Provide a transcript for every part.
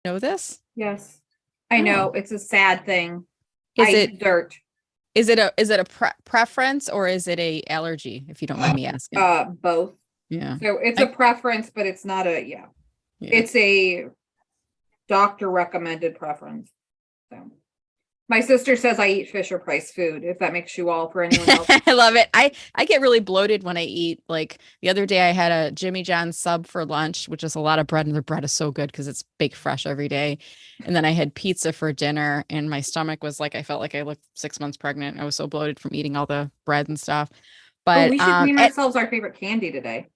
Know this? Yes. I know Oh, it's a sad thing. I is it eat dirt. is it a preference or is it a allergy, if you don't mind me asking? Both. Yeah. So it's a I preference, but it's not a, yeah. yeah. It's a doctor recommended preference. So my sister says I eat Fisher Price food, if that makes you all for anyone else. I love it. I get really bloated when I eat. Like the other day I had a Jimmy John's sub for lunch, which is a lot of bread, and the bread is so good because it's baked fresh every day. And then I had pizza for dinner and my stomach was like I felt like I looked 6 months pregnant. I was so bloated from eating all the bread and stuff. Oh, But we should name ourselves our favorite candy today.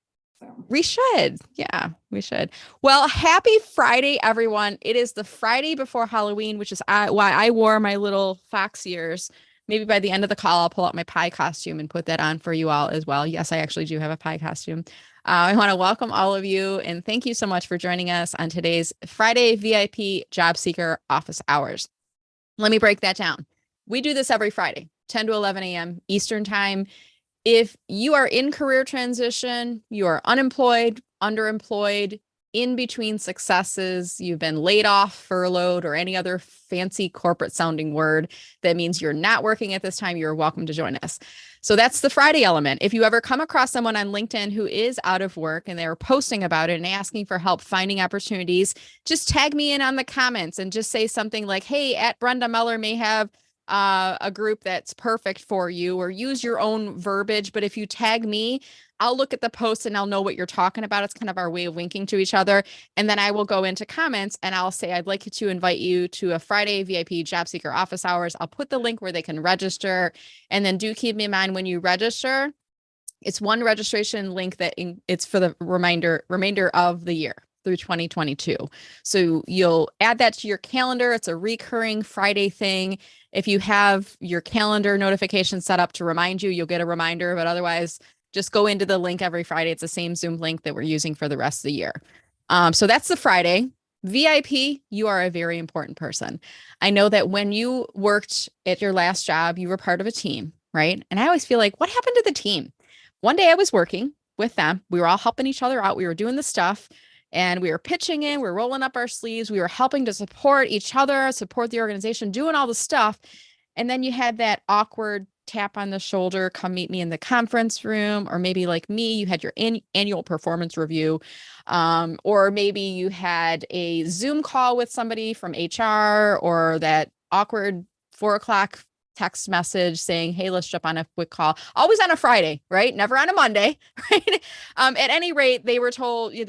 So we should. Yeah, we should. Well, happy Friday, everyone. It is the Friday before Halloween, which is why I wore my little fox ears. Maybe by the end of the call, I'll pull out my pie costume and put that on for you all as well. Yes, I actually do have a pie costume. I want to welcome all of you and thank you so much for joining us on today's Friday VIP Job Seeker Office Hours. Let me break that down. We do this every Friday, 10 to 11 a.m. Eastern Time. If you are in career transition, you are unemployed, underemployed, in between successes, you've been laid off, furloughed, or any other fancy corporate sounding word that means you're not working at this time, you're welcome to join us. So that's the Friday element. If you ever come across someone on LinkedIn who is out of work and they're posting about it and asking for help finding opportunities, just tag me in on the comments and just say something like, hey, at Brenda Meller may have a group that's perfect for you, or use your own verbiage. But if you tag me, I'll look at the post and I'll know what you're talking about. It's kind of our way of linking to each other. And then I will go into comments and I'll say, I'd like to invite you to a Friday VIP Job Seeker Office Hours. I'll put the link where they can register. And then do keep in mind when you register, it's one registration link it's for the remainder of the year through 2022. So you'll add that to your calendar. It's a recurring Friday thing. If you have your calendar notification set up to remind you, you'll get a reminder, but otherwise just go into the link every Friday. It's the same Zoom link that we're using for the rest of the year. So that's the Friday. VIP, you are a very important person. I know that when you worked at your last job, you were part of a team, right? And I always feel like, what happened to the team? One day I was working with them. We were all helping each other out. We were doing the stuff and we were pitching in, we were rolling up our sleeves. We were helping to support each other, support the organization, doing all the stuff. And then you had that awkward tap on the shoulder, come meet me in the conference room, or maybe like me, you had your annual performance review, or maybe you had a Zoom call with somebody from HR, or that awkward 4 o'clock text message saying, hey, let's jump on a quick call. Always on a Friday, right? Never on a Monday, right? At any rate, they told you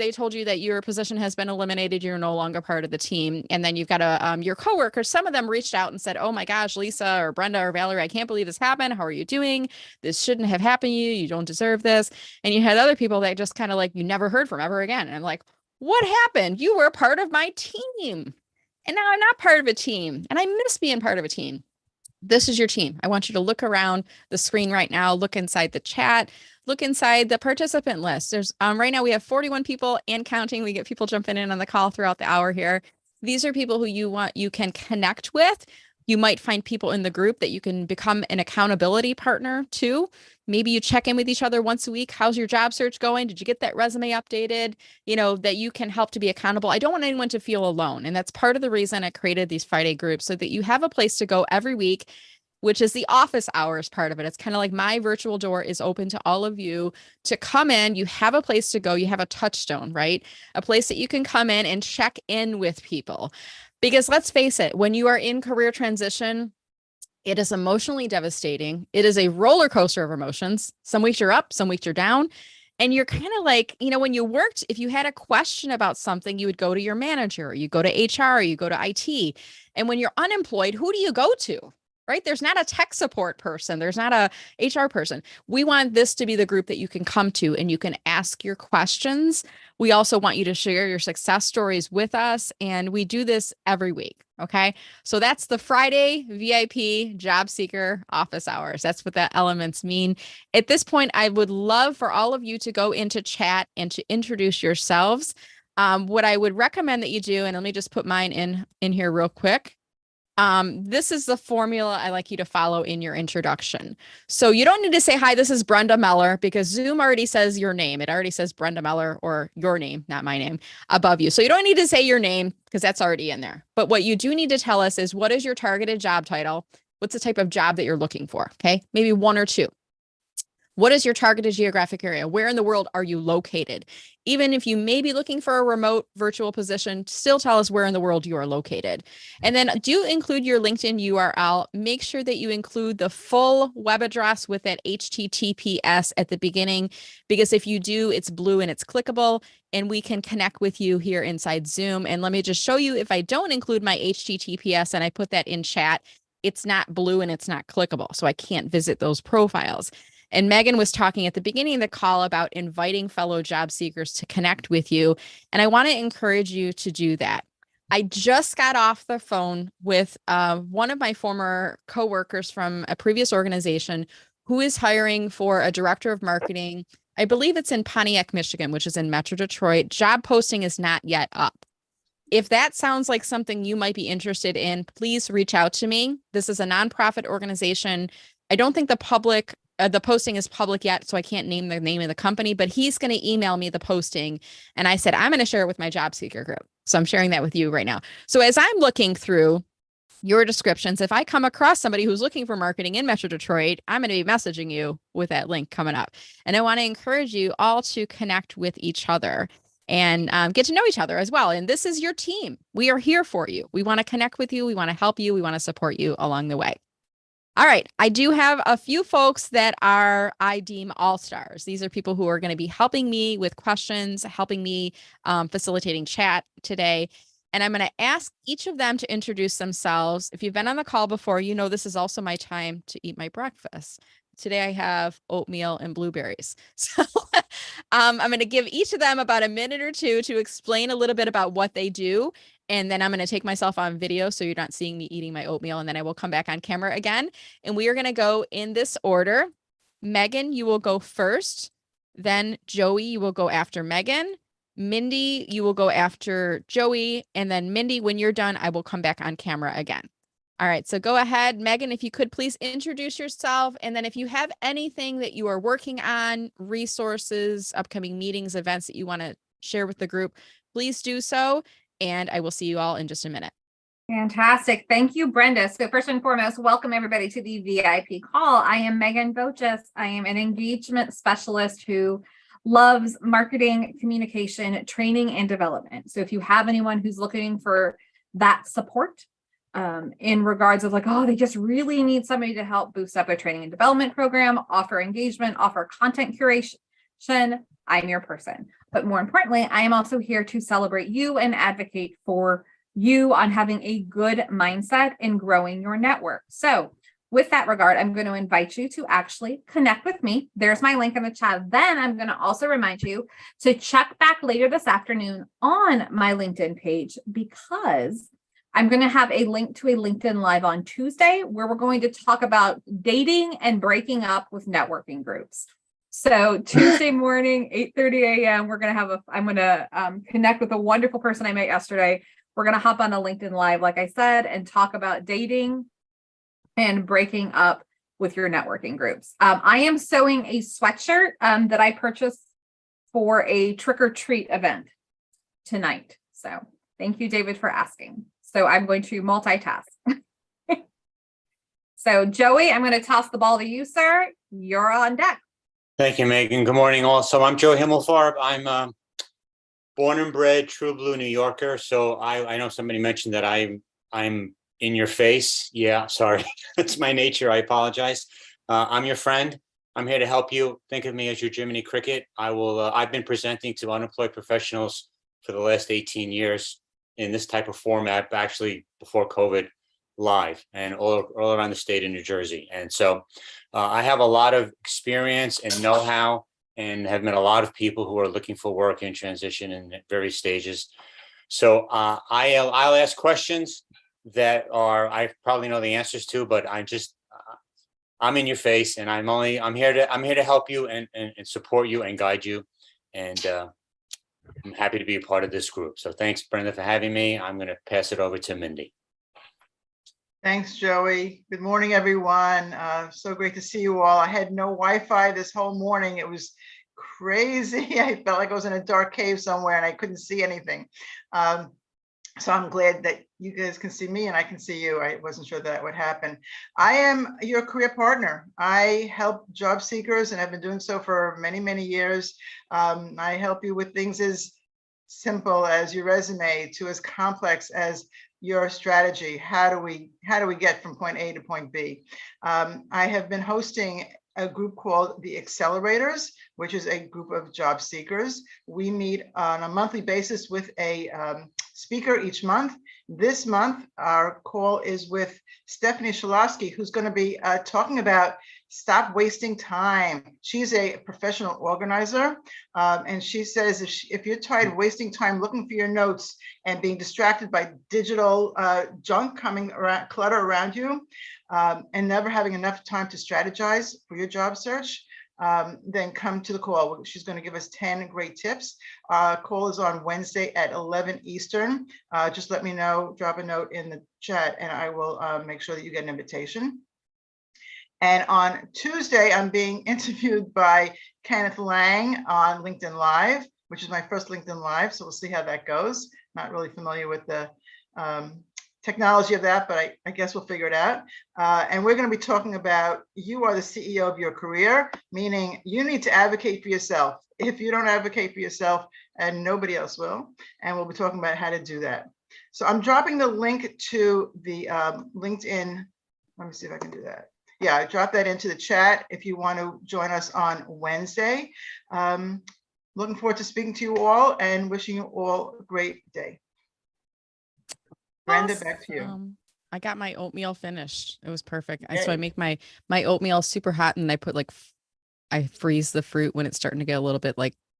that your position has been eliminated. You're no longer part of the team. And then you've got your coworkers, some of them reached out and said, oh my gosh, Lisa or Brenda or Valerie, I can't believe this happened. How are you doing? This shouldn't have happened to you. You don't deserve this. And you had other people that just kind of like, you never heard from ever again. And I'm like, what happened? You were part of my team. And now I'm not part of a team. And I miss being part of a team. This is your team. I want you to look around the screen right now, look inside the chat, look inside the participant list. There's right now we have 41 people and counting. We get people jumping in on the call throughout the hour here. These are people who you can connect with. You might find people in the group that you can become an accountability partner to. Maybe you check in with each other once a week. How's your job search going? Did you get that resume updated? That you can help to be accountable. I don't want anyone to feel alone. And that's part of the reason I created these Friday groups so that you have a place to go every week, which is the office hours part of it. It's kind of like my virtual door is open to all of you to come in. You have a place to go. You have a touchstone, right? A place that you can come in and check in with people. Because let's face it, when you are in career transition, it is emotionally devastating. It is a roller coaster of emotions. Some weeks you're up, some weeks you're down. And you're kind of like, when you worked, if you had a question about something, you would go to your manager, or you go to HR, or you go to IT. And when you're unemployed, who do you go to? Right? There's not a tech support person. There's not a HR person. We want this to be the group that you can come to and you can ask your questions. We also want you to share your success stories with us. And we do this every week. Okay. So that's the Friday VIP Job Seeker Office Hours. That's what the elements mean. At this point, I would love for all of you to go into chat and to introduce yourselves. What I would recommend that you do, and let me just put mine in here real quick. This is the formula I like you to follow in your introduction. So you don't need to say, hi, this is Brenda Meller, because Zoom already says your name. It already says Brenda Meller, or your name, not my name, above you. So you don't need to say your name because that's already in there. But what you do need to tell us is, what is your targeted job title? What's the type of job that you're looking for? Okay, maybe one or two. What is your targeted geographic area? Where in the world are you located? Even if you may be looking for a remote virtual position, still tell us where in the world you are located. And then do include your LinkedIn URL. Make sure that you include the full web address with that HTTPS at the beginning, because if you do, it's blue and it's clickable, and we can connect with you here inside Zoom. And let me just show you, if I don't include my HTTPS and I put that in chat, it's not blue and it's not clickable. So I can't visit those profiles. And Megan was talking at the beginning of the call about inviting fellow job seekers to connect with you. And I want to encourage you to do that. I just got off the phone with one of my former coworkers from a previous organization who is hiring for a director of marketing. I believe it's in Pontiac, Michigan, which is in Metro Detroit. Job posting is not yet up. If that sounds like something you might be interested in, please reach out to me. This is a nonprofit organization. I don't think the posting is public yet, so I can't name the name of the company, but he's going to email me the posting. And I said, I'm going to share it with my job seeker group. So I'm sharing that with you right now. So as I'm looking through your descriptions, if I come across somebody who's looking for marketing in Metro Detroit, I'm going to be messaging you with that link coming up. And I want to encourage you all to connect with each other and get to know each other as well. And this is your team. We are here for you. We want to connect with you. We want to help you. We want to support you along the way. All right. I do have a few folks that I deem all-stars. These are people who are going to be helping me with questions, helping me facilitating chat today. And I'm going to ask each of them to introduce themselves. If you've been on the call before, you know this is also my time to eat my breakfast. Today I have oatmeal and blueberries. So I'm going to give each of them about a minute or two to explain a little bit about what they do. And then I'm going to take myself on video so you're not seeing me eating my oatmeal. And then I will come back on camera again. And we are going to go in this order. Megan, you will go first. Then Joey, you will go after Megan. Mindy, you will go after Joey. And then Mindy, when you're done, I will come back on camera again. All right, so go ahead, Megan, if you could please introduce yourself. And then if you have anything that you are working on, resources, upcoming meetings, events that you want to share with the group, please do so. And I will see you all in just a minute. Fantastic. Thank you, Brenda. So first and foremost, welcome everybody to the VIP call. I am Megan Boches. I am an engagement specialist who loves marketing, communication, training, and development. So if you have anyone who's looking for that support in regards of like, oh, they just really need somebody to help boost up a training and development program, offer engagement, offer content curation, I'm your person. But more importantly, I am also here to celebrate you and advocate for you on having a good mindset in growing your network. So with that regard, I'm going to invite you to actually connect with me. There's my link in the chat. Then I'm going to also remind you to check back later this afternoon on my LinkedIn page, because I'm going to have a link to a LinkedIn Live on Tuesday where we're going to talk about dating and breaking up with networking groups. So Tuesday morning, 8:30 a.m., I'm going to connect with a wonderful person I met yesterday. We're going to hop on a LinkedIn Live, like I said, and talk about dating and breaking up with your networking groups. I am sewing a sweatshirt that I purchased for a trick or treat event tonight. So thank you, David, for asking. So I'm going to multitask. So Joey, I'm going to toss the ball to you, sir. You're on deck. Thank you, Megan. Good morning. Also, I'm Joe Himmelfarb. I'm born and bred true blue New Yorker. So I know somebody mentioned that I'm in your face. Yeah, sorry. That's my nature. I apologize. I'm your friend. I'm here to help you. Think of me as your Jiminy Cricket. I've been presenting to unemployed professionals for the last 18 years in this type of format, actually before COVID, live and all around the state of New Jersey. And so I have a lot of experience and know-how and have met a lot of people who are looking for work in transition in various stages. So I'll ask questions that I probably know the answers to, but I'm in your face, and I'm here to help you and support you and guide you. And I'm happy to be a part of this group. So thanks, Brenda, for having me. I'm going to pass it over to Mindy. Thanks, Joey. Good morning, everyone. So great to see you all. I had no Wi-Fi this whole morning. It was crazy. I felt like I was in a dark cave somewhere and I couldn't see anything. So I'm glad that you guys can see me and I can see you. I wasn't sure that would happen. I am your career partner. I help job seekers and I've been doing so for many, many years. I help you with things as simple as your resume to as complex as your strategy. How do we get from point A to point B? I have been hosting a group called the Accelerators, which is a group of job seekers. We meet on a monthly basis with a speaker each month. This month, our call is with Stephanie Shalowski, who's going to be talking about stop wasting time. She's a professional organizer, and she says if you're tired of wasting time looking for your notes and being distracted by digital junk coming around, clutter around you, and never having enough time to strategize for your job search, then come to the call. She's going to give us 10 great tips. Call is on Wednesday at 11 Eastern. Just let me know, drop a note in the chat, and I will make sure that you get an invitation. And on Tuesday, I'm being interviewed by Kenneth Lang on LinkedIn Live, which is my first LinkedIn Live. So we'll see how that goes. Not really familiar with the technology of that, but I guess we'll figure it out. And we're going to be talking about you are the CEO of your career, meaning you need to advocate for yourself. If you don't advocate for yourself, and nobody else will, and we'll be talking about how to do that. So I'm dropping the link to the LinkedIn. Let me see if I can do that. Yeah, I dropped that into the chat if you want to join us on Wednesday. Looking forward to speaking to you all and wishing you all a great day. Brenda, back to you. I got my oatmeal finished. It was perfect. Yay. So I make my oatmeal super hot and I put I freeze the fruit when it's starting to get a little bit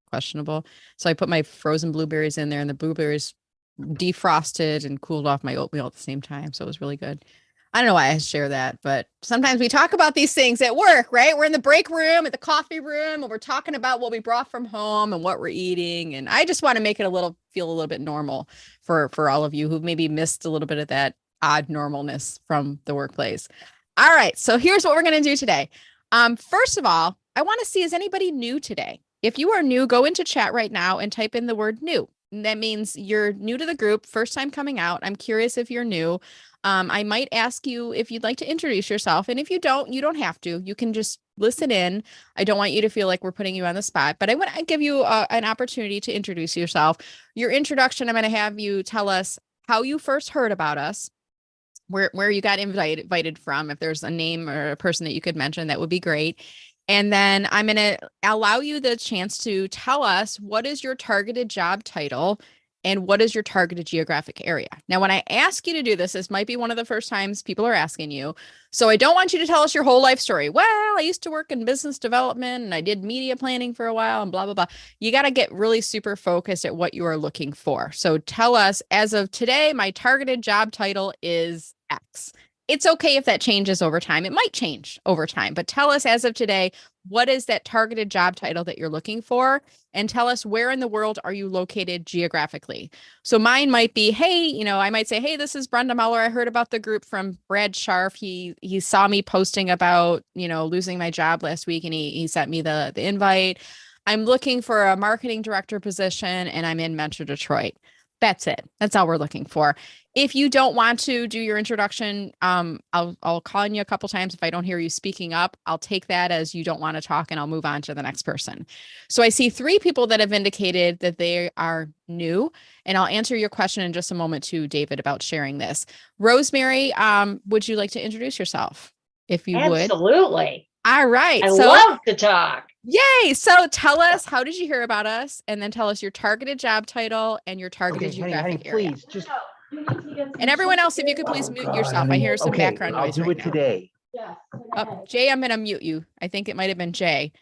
questionable. So I put my frozen blueberries in there and the blueberries defrosted and cooled off my oatmeal at the same time. So it was really good. I don't know why I share that, but sometimes we talk about these things at work, right? We're in the break room, at the coffee room, and we're talking about what we brought from home and what we're eating. And I just want to make it feel a little bit normal for all of you who maybe missed a little bit of that odd normalness from the workplace. All right. So here's what we're going to do today. First of all, I want to see, is anybody new today? If you are new, go into chat right now and type in the word new. And that means you're new to the group, first time coming out. I'm curious if you're new. I might ask you if you'd like to introduce yourself. And if you don't have to. You can just listen in. I don't want you to feel like we're putting you on the spot, but I want to give you an opportunity to introduce yourself. Your introduction, I'm going to have you tell us how you first heard about us, where you got invited from. If there's a name or a person that you could mention, that would be great. And then I'm going to allow you the chance to tell us what is your targeted job title and what is your targeted geographic area. Now, when I ask you to do this, this might be one of the first times people are asking you. So I don't want you to tell us your whole life story. Well, I used to work in business development and I did media planning for a while and blah, blah, blah. You got to get really super focused at what you are looking for. So tell us, as of today, my targeted job title is X. It's okay if that changes over time. It might change over time, but tell us as of today, what is that targeted job title that you're looking for? And tell us where in the world are you located geographically? So mine might be, hey, I might say, hey, this is Brenda Meller. I heard about the group from Brad Scharf. He saw me posting about, losing my job last week and he sent me the invite. I'm looking for a marketing director position and I'm in Metro Detroit. That's it. That's all we're looking for. If you don't want to do your introduction, I'll call on you a couple times. If I don't hear you speaking up, I'll take that as you don't want to talk and I'll move on to the next person. So I see 3 people that have indicated that they are new, and I'll answer your question in just a moment to David about sharing this. Rosemary, would you like to introduce yourself if you would? Absolutely. All right. I love to talk. Yay. So tell us, how did you hear about us? And then tell us your targeted job title and your targeted geographic area. Please, just And everyone else, if you could please mute yourself. I hear some background noise I'll do right it now. today. Oh, Jay, I'm going to mute you. I think it might have been Jay.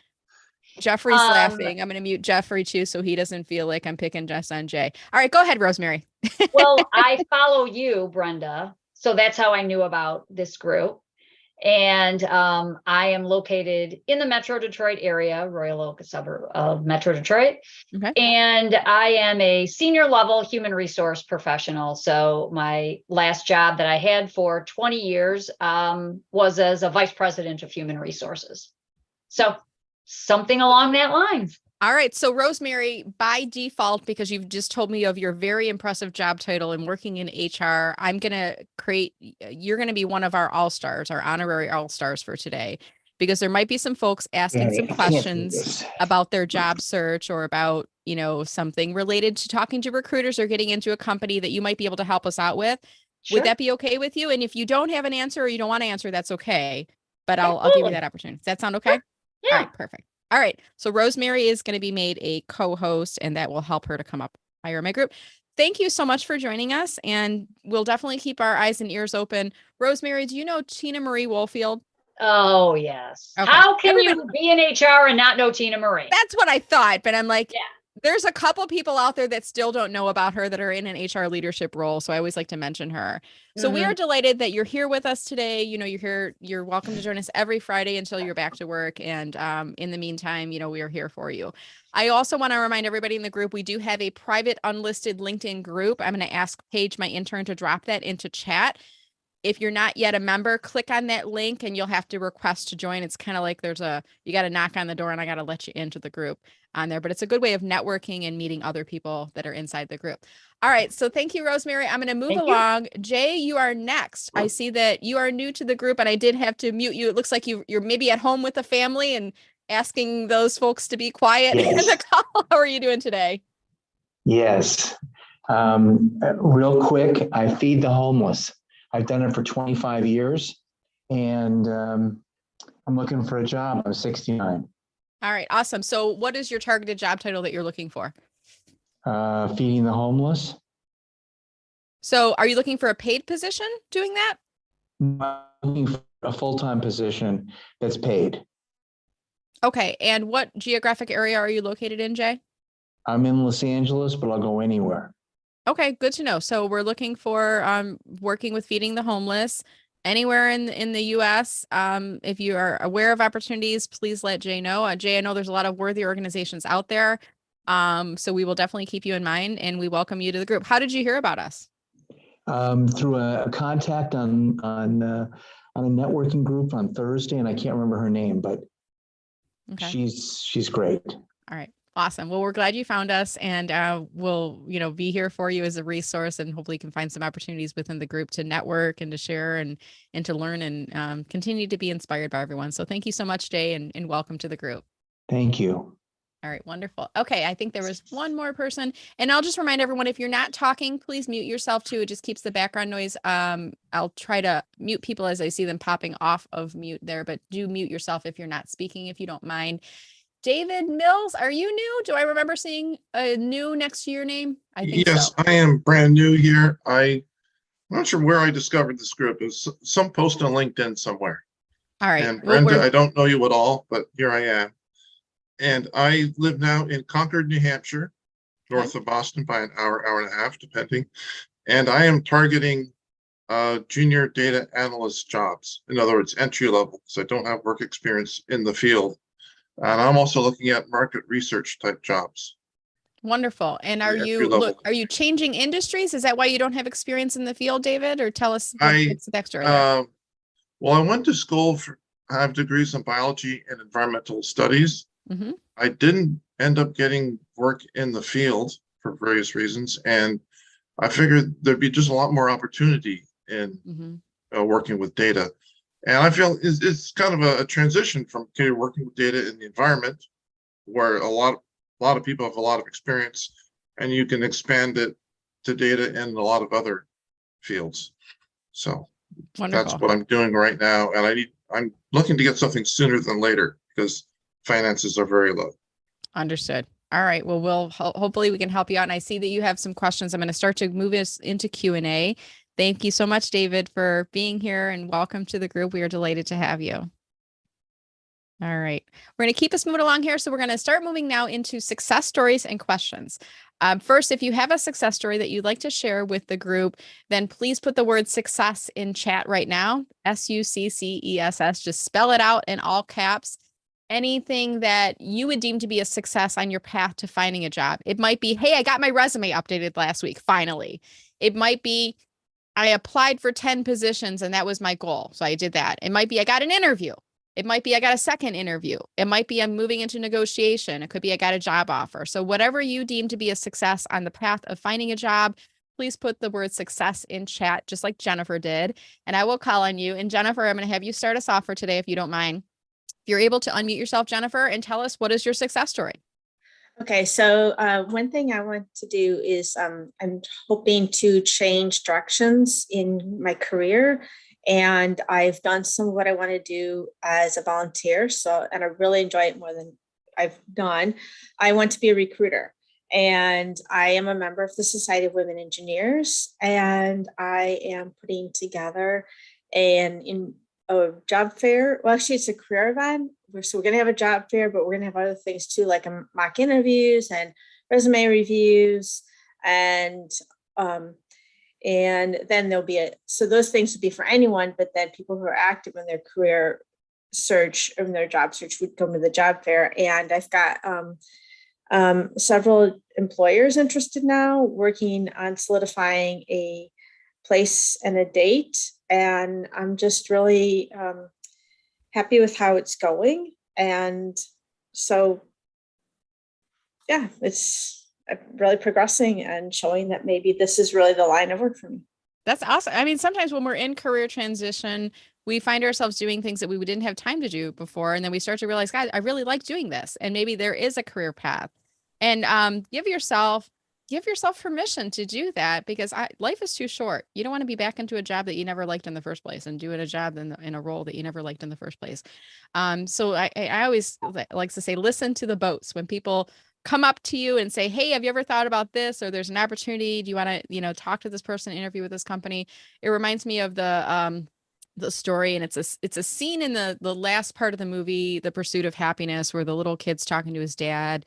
Jeffrey's laughing. I'm going to mute Jeffrey too, so he doesn't feel like I'm picking just on Jay. All right, go ahead, Rosemary. Well, I follow you, Brenda. So that's how I knew about this group. And I am located in the Metro Detroit area, Royal Oak, a suburb of Metro Detroit. Okay. And I am a senior level human resource professional. So my last job that I had for 20 years was as a vice president of human resources. So something along that line. All right. So Rosemary, by default, because you've just told me of your very impressive job title and working in HR, you're going to be one of our all-stars, our honorary all-stars for today, because there might be some folks asking some questions about their job search or about, something related to talking to recruiters or getting into a company that you might be able to help us out with. Sure. Would that be okay with you? And if you don't have an answer or you don't want to answer, that's okay. But I'll give you Absolutely. that opportunity. Does that sound okay? Yeah. All right, perfect. All right. So Rosemary is going to be made a co-host, and that will help her to come up higher in my group. Thank you so much for joining us, and we'll definitely keep our eyes and ears open. Rosemary, do you know Tina Marie Woolfield? Oh, yes. Okay. How can you be in HR and not know Tina Marie? That's what I thought, but I'm like, Yeah. There's a couple people out there that still don't know about her that are in an HR leadership role. So I always like to mention her. So we are delighted that you're here with us today. You're welcome to join us every Friday until you're back to work. And in the meantime, we are here for you. I also want to remind everybody in the group, we do have a private unlisted LinkedIn group. I'm going to ask Paige, my intern, to drop that into chat. If you're not yet a member, click on that link and you'll have to request to join. It's kind of like you got to knock on the door and I got to let you into the group on there, but it's a good way of networking and meeting other people that are inside the group. All right. So thank you, Rosemary. I'm going to move along. Jay, you are next. I see that you are new to the group and I did have to mute you. It looks like you're maybe at home with the family and asking those folks to be quiet in the call. How are you doing today? Yes. Real quick, I feed the homeless. I've done it for 25 years and I'm looking for a job. I'm 69. All right. Awesome. So what is your targeted job title that you're looking for? Feeding the homeless. So are you looking for a paid position doing that? I'm looking for a full-time position that's paid. Okay. And what geographic area are you located in, Jay? I'm in Los Angeles, but I'll go anywhere. Okay, good to know. So we're looking for working with feeding the homeless anywhere in the US. If you are aware of opportunities, please let Jay know. Jay, I know there's a lot of worthy organizations out there. So we will definitely keep you in mind and we welcome you to the group. How did you hear about us? Through a contact on a networking group on Thursday, and I can't remember her name, but okay. She's great. All right. Awesome. Well, we're glad you found us and we'll, be here for you as a resource and hopefully you can find some opportunities within the group to network and to share and to learn and continue to be inspired by everyone. So thank you so much, Jay, and welcome to the group. Thank you. All right. Wonderful. Okay. I think there was one more person and I'll just remind everyone, if you're not talking, please mute yourself too. It just keeps the background noise. I'll try to mute people as I see them popping off of mute there, but do mute yourself if you're not speaking, if you don't mind. David Mills, are you new? Do I remember seeing a new next to your name? I think yes, so. I am brand new here. I'm not sure where I discovered this group. It was some post on LinkedIn somewhere. All right. And Brenda, I don't know you at all, but here I am. And I live now in Concord, New Hampshire, north of Boston by an hour and a half, depending. And I am targeting junior data analyst jobs. In other words, entry level, because I don't have work experience in the field. And I'm also looking at market research type jobs. Wonderful. And are you changing industries? Is that why you don't have experience in the field, David? Or tell us what's the backstory there? Well, I went to school I have degrees in biology and environmental studies. Mm-hmm. I didn't end up getting work in the field for various reasons. And I figured there'd be just a lot more opportunity in working with data. And I feel it's kind of a transition from working with data in the environment, where a lot of people have a lot of experience, and you can expand it to data in a lot of other fields. So Wonderful. That's what I'm doing right now, and I'm looking to get something sooner than later because finances are very low. Understood. All right. Well, hopefully we can help you out. And I see that you have some questions. I'm going to start to move us into Q&A. Thank you so much, David, for being here and welcome to the group. We are delighted to have you. All All right. We're going to keep this moving along here. So we're going to start moving now into success stories and questions. First, if you have a success story that you'd like to share with the group, then please put the word success in chat right now. SUCCESS. Just spell it out in all caps. Anything that you would deem to be a success on your path to finding a job. It might be, hey, I got my resume updated last week, finally. It might be, I applied for 10 positions and that was my goal. So I did that. It might be, I got an interview. It might be, I got a second interview. It might be, I'm moving into negotiation. It could be, I got a job offer. So whatever you deem to be a success on the path of finding a job, please put the word success in chat, just like Jennifer did. And I will call on you. And Jennifer, I'm going to have you start us off for today, if you don't mind. If you're able to unmute yourself, Jennifer, and tell us, what is your success story? Okay, so one thing I want to do is I'm hoping to change directions in my career. And I've done some of what I want to do as a volunteer. And I really enjoy it more than I've done. I want to be a recruiter. And I am a member of the Society of Women Engineers. And I am putting together a job fair. Well, actually, it's a career event. So we're going to have a job fair, but we're going to have other things too, like mock interviews and resume reviews. And then there'll be so those things would be for anyone, but then people who are active in their career search, or in their job search, would come to the job fair. And I've got several employers interested now, working on solidifying a place and a date. And I'm just really happy with how it's going. And so, yeah, it's really progressing and showing that maybe this is really the line of work for me. That's awesome. I mean, sometimes when we're in career transition, we find ourselves doing things that we didn't have time to do before. And then we start to realize, God, I really like doing this. And maybe there is a career path. And give yourself permission to do that, because life is too short. You don't want to be back into a job that you never liked in the first place, and doing a job in a role that you never liked in the first place. So I always like to say, listen to the boats. When people come up to you and say, hey, have you ever thought about this? Or there's an opportunity. Do you want to, talk to this person, interview with this company? It reminds me of the story. And it's a scene in the last part of the movie, The Pursuit of Happiness, where the little kid's talking to his dad.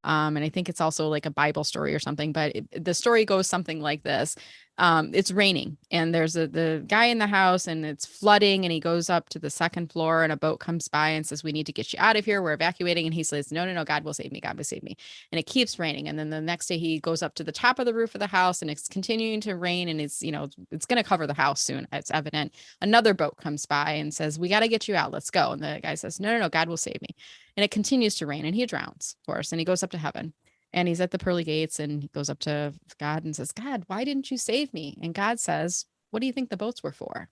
And I think it's also like a Bible story or something, but the story goes something like this. It's raining and there's the guy in the house and it's flooding, and he goes up to the second floor and a boat comes by and says, we need to get you out of here. We're evacuating. And he says, no, God will save me. God will save me. And it keeps raining. And then the next day he goes up to the top of the roof of the house and it's continuing to rain, and it's going to cover the house soon. It's evident. Another boat comes by and says, we got to get you out. Let's go. And the guy says, no, God will save me. And it continues to rain and he drowns, of course. And he goes up to heaven. And he's at the pearly gates and he goes up to God and says, God, why didn't you save me? And God says, what do you think the boats were for?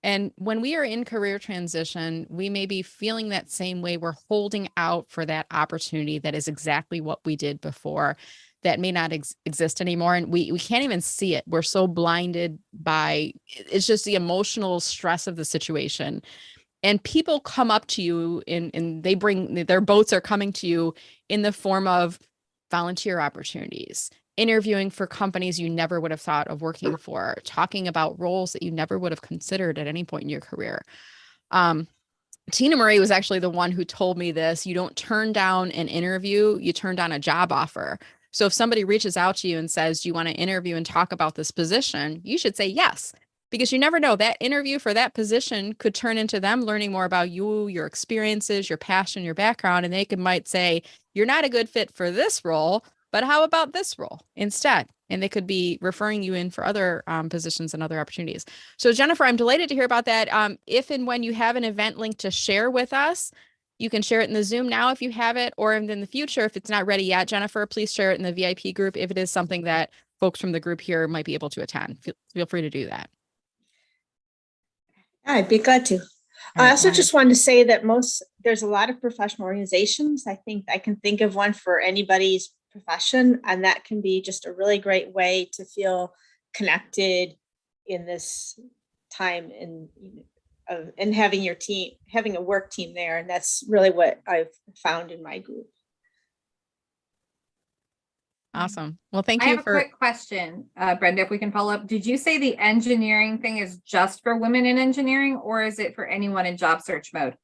And when we are in career transition, we may be feeling that same way. We're holding out for that opportunity that is exactly what we did before, that may not exist anymore. And we can't even see it. We're so blinded by, it's just the emotional stress of the situation. And people come up to you and they bring, their boats are coming to you in the form of volunteer opportunities, interviewing for companies you never would have thought of working for, talking about roles that you never would have considered at any point in your career. Tina Marie was actually the one who told me this. You don't turn down an interview, you turn down a job offer. So if somebody reaches out to you and says, do you want to interview and talk about this position? You should say yes, because you never know, that interview for that position could turn into them learning more about you, your experiences, your passion, your background. And they might say, you're not a good fit for this role, but how about this role instead? And they could be referring you in for other positions and other opportunities. So Jennifer, I'm delighted to hear about that. If and when you have an event link to share with us, you can share it in the Zoom now if you have it, or in the future, if it's not ready yet, Jennifer, please share it in the VIP group if it is something that folks from the group here might be able to attend. Feel free to do that. I'd be glad to. I also just wanted to say that there's a lot of professional organizations. I think I can think of one for anybody's profession, and that can be just a really great way to feel connected in this time and having your team, having a work team there. And that's really what I've found in my group. Awesome. Well, thank I you have a quick question, Brenda, if we can follow up. Did you say the engineering thing is just for women in engineering, or is it for anyone in job search mode?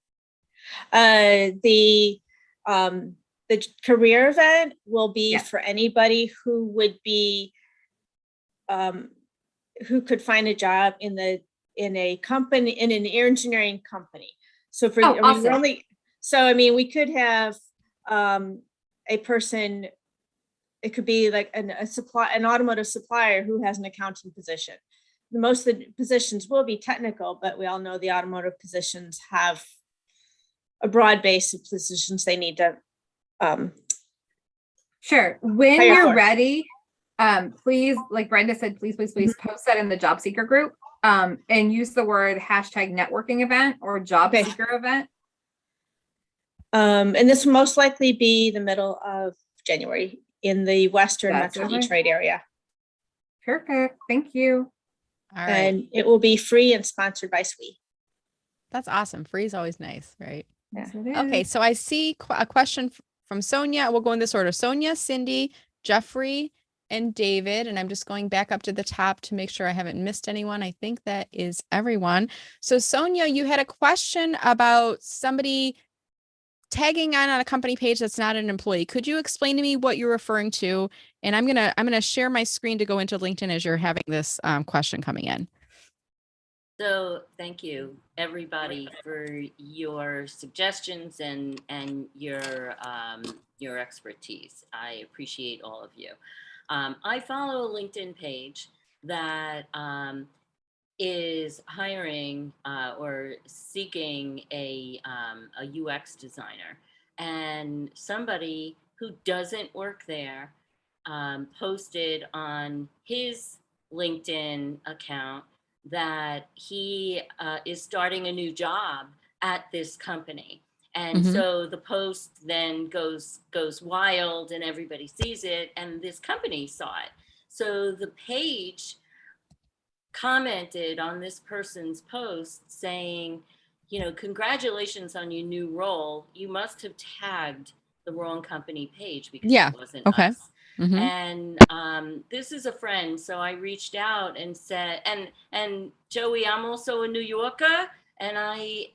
The career event will be Yeah. for anybody who would be, who could find a job in a company, in an engineering company. So for, Oh, I mean, awesome. we're only, so I mean, we could have a person, it could be like an automotive supplier who has an accounting position. Most of the positions will be technical, but we all know the automotive positions have a broad base of positions they need to Sure. When hire you're for. ready, please, like Brenda said, please post that in the job seeker group, and use the word hashtag networking event or job Okay. seeker event. And this will most likely be the middle of January in the Western That's Metro okay. Detroit area. Perfect. Thank you. All right. And it will be free and sponsored by SWE. That's awesome. Free is always nice, right? Yes, it Okay, is. so I see a question from Sonia. We'll go in this order. Sonia, Cindy, Jeffrey, and David. And I'm just going back up to the top to make sure I haven't missed anyone. I think that is everyone. So Sonia, you had a question about somebody tagging on a company page that's not an employee. Could you explain to me what you're referring to? And I'm gonna share my screen to go into LinkedIn as you're having this question coming in. So thank you, everybody, for your suggestions and your expertise. I appreciate all of you. I follow a LinkedIn page that is hiring or seeking a UX designer, and somebody who doesn't work there posted on his LinkedIn account that he is starting a new job at this company. And so the post then goes wild and everybody sees it, and this company saw it. So the page commented on this person's post saying, you know, congratulations on your new role. You must have tagged the wrong company page because Yeah. it wasn't Okay. us. And this is a friend, so I reached out and said, and Joey, I'm also a New Yorker, and I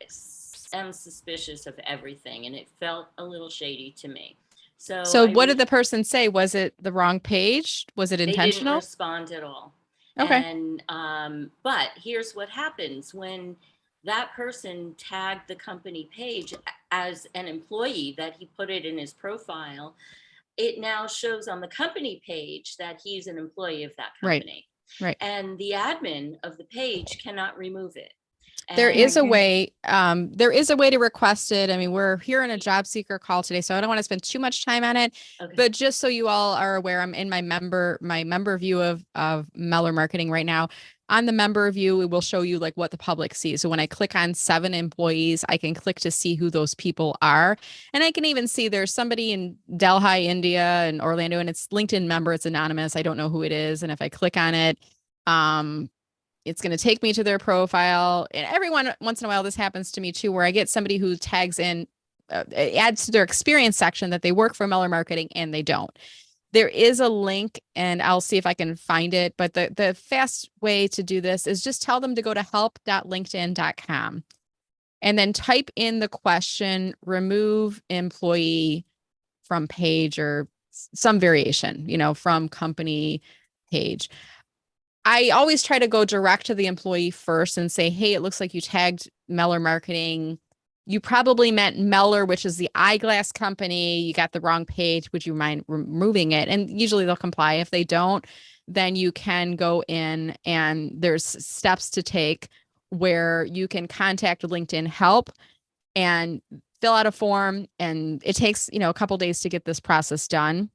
am suspicious of everything, and it felt a little shady to me. So what did the person say? Was it the wrong page? Was it intentional? They didn't respond at all. Okay. And but here's what happens when that person tagged the company page as an employee, that he put it in his profile. It now shows on the company page that he's an employee of that company. Right. And the admin of the page cannot remove it. There And is a way. There is a way to request it. I mean, we're here in a job seeker call today, so I don't want to spend too much time on it. Okay. But just so you all are aware, I'm in my member view of Meller Marketing right now. On the member view, it will show you like what the public sees. So when I click on 7 employees, I can click to see who those people are. And I can even see there's somebody in Delhi, India, and Orlando, and it's LinkedIn member. It's anonymous. I don't know who it is. And if I click on it, it's going to take me to their profile. And every once in a while, this happens to me too, where I get somebody who tags in, adds to their experience section that they work for Meller Marketing and they don't. There is a link, and I'll see if I can find it. But the fast way to do this is just tell them to go to help.linkedin.com and then type in the question, remove employee from page, or some variation, from company page. I always try to go direct to the employee first and say, hey, it looks like you tagged Meller Marketing. You probably meant Meller, which is the eyeglass company. You got the wrong page. Would you mind removing it? And usually they'll comply. If they don't, then you can go in and there's steps to take where you can contact LinkedIn help and fill out a form. And it takes, a couple days to get this process done.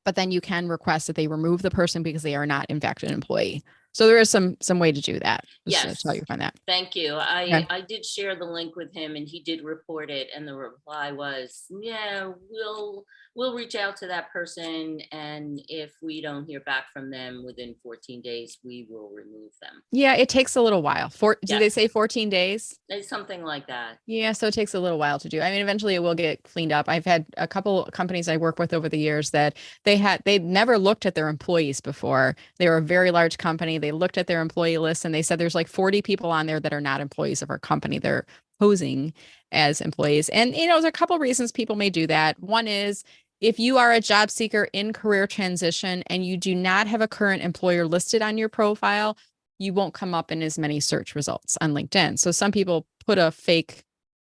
But then you can request that they remove the person because they are not, in fact, an employee. So there is some way to do that. Just yes, to tell you on that. Thank you. I did share the link with him, and he did report it. And the reply was, yeah, we'll reach out to that person, and if we don't hear back from them within 14 days, we will remove them. Yeah, it takes a little while. Do they say 14 days? It's something like that. Yeah, so it takes a little while to do. I mean, eventually it will get cleaned up. I've had a couple companies I work with over the years that they'd never looked at their employees before. They were a very large company. They looked at their employee list and they said there's like 40 people on there that are not employees of our company. They're posing as employees. And, you know, there's a couple reasons people may do that. One is if you are a job seeker in career transition and you do not have a current employer listed on your profile, you won't come up in as many search results on LinkedIn. So some people put a fake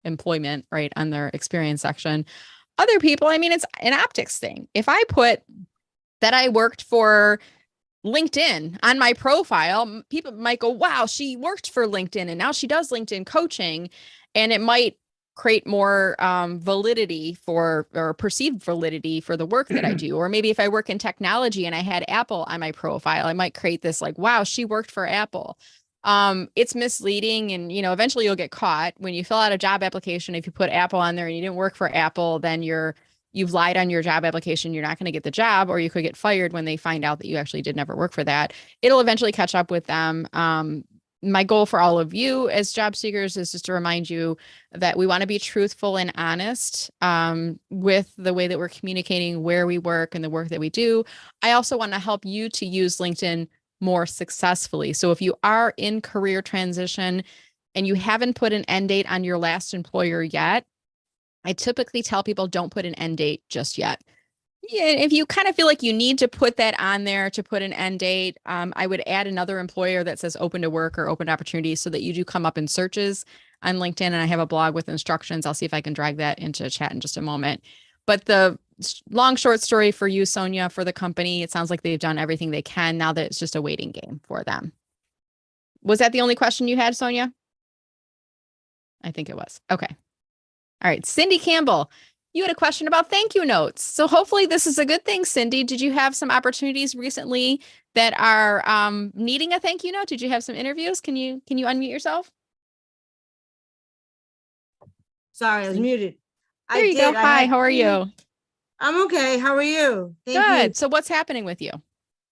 employment right on their experience section. Other people, I mean, it's an optics thing. If I put that I worked for LinkedIn on my profile, people might go, wow, she worked for LinkedIn and now she does LinkedIn coaching. And it might create more validity for, or perceived validity for the work that I do. Or maybe if I work in technology and I had Apple on my profile, I might create this like, wow, she worked for Apple. It's misleading, and, you know, eventually you'll get caught when you fill out a job application. If you put Apple on there and you didn't work for Apple, then you've lied on your job application. You're not going to get the job, or you could get fired when they find out that you actually did never work for that. It'll eventually catch up with them. My goal for all of you as job seekers is just to remind you that we want to be truthful and honest with the way that we're communicating where we work and the work that we do. I also want to help you to use LinkedIn more successfully. So if you are in career transition and you haven't put an end date on your last employer yet, I typically tell people don't put an end date just yet. Yeah, if you kind of feel like you need to put that on there to put an end date, I would add another employer that says open to work or open opportunities so that you do come up in searches on LinkedIn. And I have a blog with instructions. I'll see if I can drag that into chat in just a moment. But the long, short story for you, Sonia, for the company, it sounds like they've done everything they can now that it's just a waiting game for them. Was that the only question you had, Sonia? I think it was. Okay. All right. Cindy Campbell, you had a question about thank you notes. So hopefully this is a good thing, Cindy. Did you have some opportunities recently that are needing a thank you note? Did you have some interviews? Can you unmute yourself? Sorry, I was muted. There you go. Hi, how are you? I'm okay. How are you? Thank Good. you. So what's happening with you?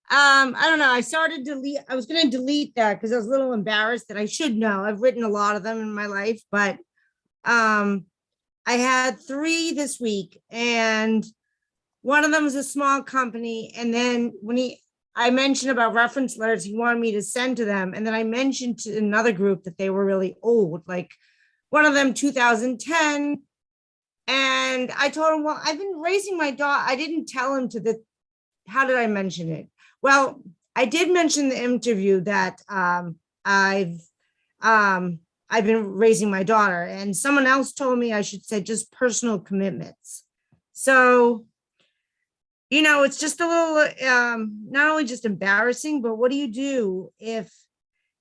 I don't know. I was going to delete that because I was a little embarrassed that I should know. I've written a lot of them in my life, but I had 3 this week, and one of them was a small company. And then I mentioned about reference letters he wanted me to send to them. And then I mentioned to another group that they were really old, like one of them 2010. And I told him, well, I've been raising my daughter. I didn't tell him how did I mention it? Well, I did mention the interview that I've been raising my daughter, and someone else told me I should say just personal commitments. So, you know, it's just a little, not only just embarrassing, but what do you do if,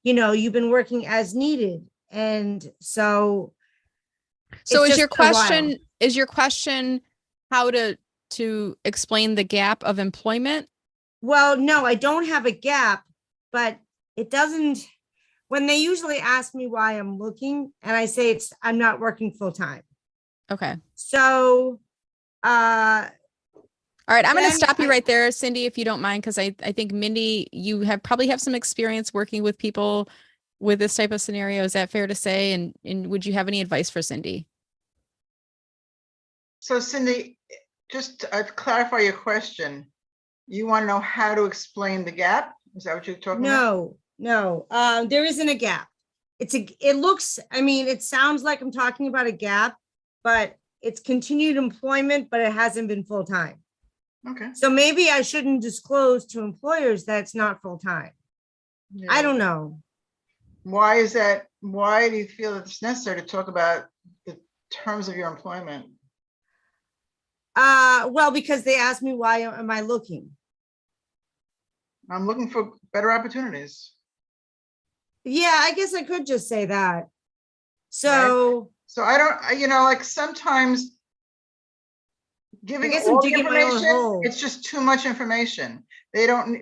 you know, you've been working as needed? And so is your question how to explain the gap of employment? Well, no, I don't have a gap, but it doesn't. When they usually ask me why I'm looking, and I say I'm not working full time. Okay. So, all right, I'm going to stop you right there, Cindy, if you don't mind, because I think Mindy, you probably have some experience working with people with this type of scenario. Is that fair to say? And would you have any advice for Cindy? So Cindy, just to clarify your question, you want to know how to explain the gap? Is that what you're talking about? No, there isn't a gap. It sounds like I'm talking about a gap, but it's continued employment, but it hasn't been full time. Okay. So maybe I shouldn't disclose to employers that it's not full time. Yeah. I don't know. Why is that? Why do you feel that it's necessary to talk about the terms of your employment? Well, because they asked me why am I looking? I'm looking for better opportunities. Yeah, I guess I could just say that. So, right. So I don't, like sometimes giving all the information, it's just too much information.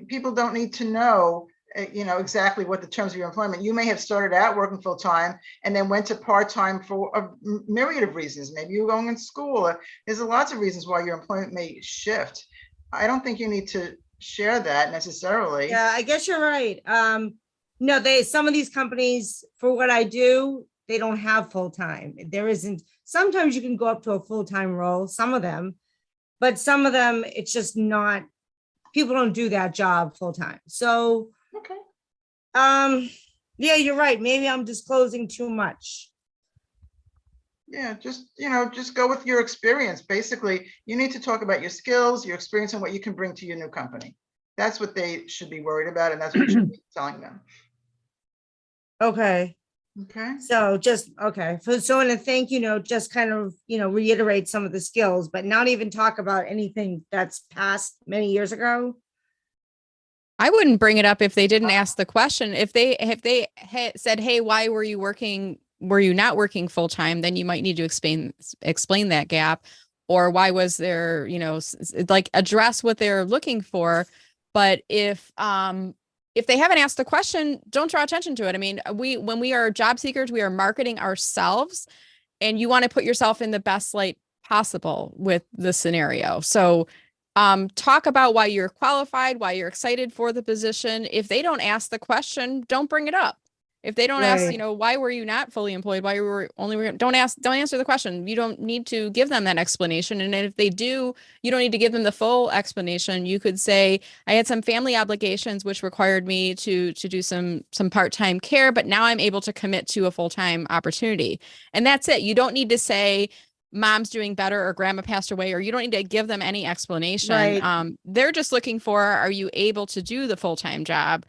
People don't need to know, exactly what the terms of your employment. You may have started out working full time and then went to part time for a myriad of reasons. Maybe you were going in school. There's lots of reasons why your employment may shift. I don't think you need to share that necessarily. Yeah, I guess you're right. No, some of these companies, for what I do, they don't have full time. There isn't. Sometimes you can go up to a full time role, some of them, but some of them it's just not. People don't do that job full time. So, okay. Yeah, you're right. Maybe I'm disclosing too much. Yeah, just go with your experience. Basically, you need to talk about your skills, your experience, and what you can bring to your new company. That's what they should be worried about, and that's what you should be telling them. Okay. Okay. So so in a thank you note, just kind of, reiterate some of the skills, but not even talk about anything that's passed many years ago. I wouldn't bring it up if they didn't ask the question. If they said, "Hey, why were you not working full time?" Then you might need to explain that gap, or why was there, like address what they're looking for. But if they haven't asked the question, don't draw attention to it. I mean, when we are job seekers, we are marketing ourselves, and you want to put yourself in the best light possible with the scenario. So talk about why you're qualified, why you're excited for the position. If they don't ask the question, don't bring it up. If they don't ask, Right. why were you not fully employed? Why you were only, don't answer the question. You don't need to give them that explanation. And if they do, you don't need to give them the full explanation. You could say, I had some family obligations which required me to do some part-time care, but now I'm able to commit to a full-time opportunity. And that's it. You don't need to say, mom's doing better or grandma passed away, or you don't need to give them any explanation. Right. They're just looking for, are you able to do the full-time job?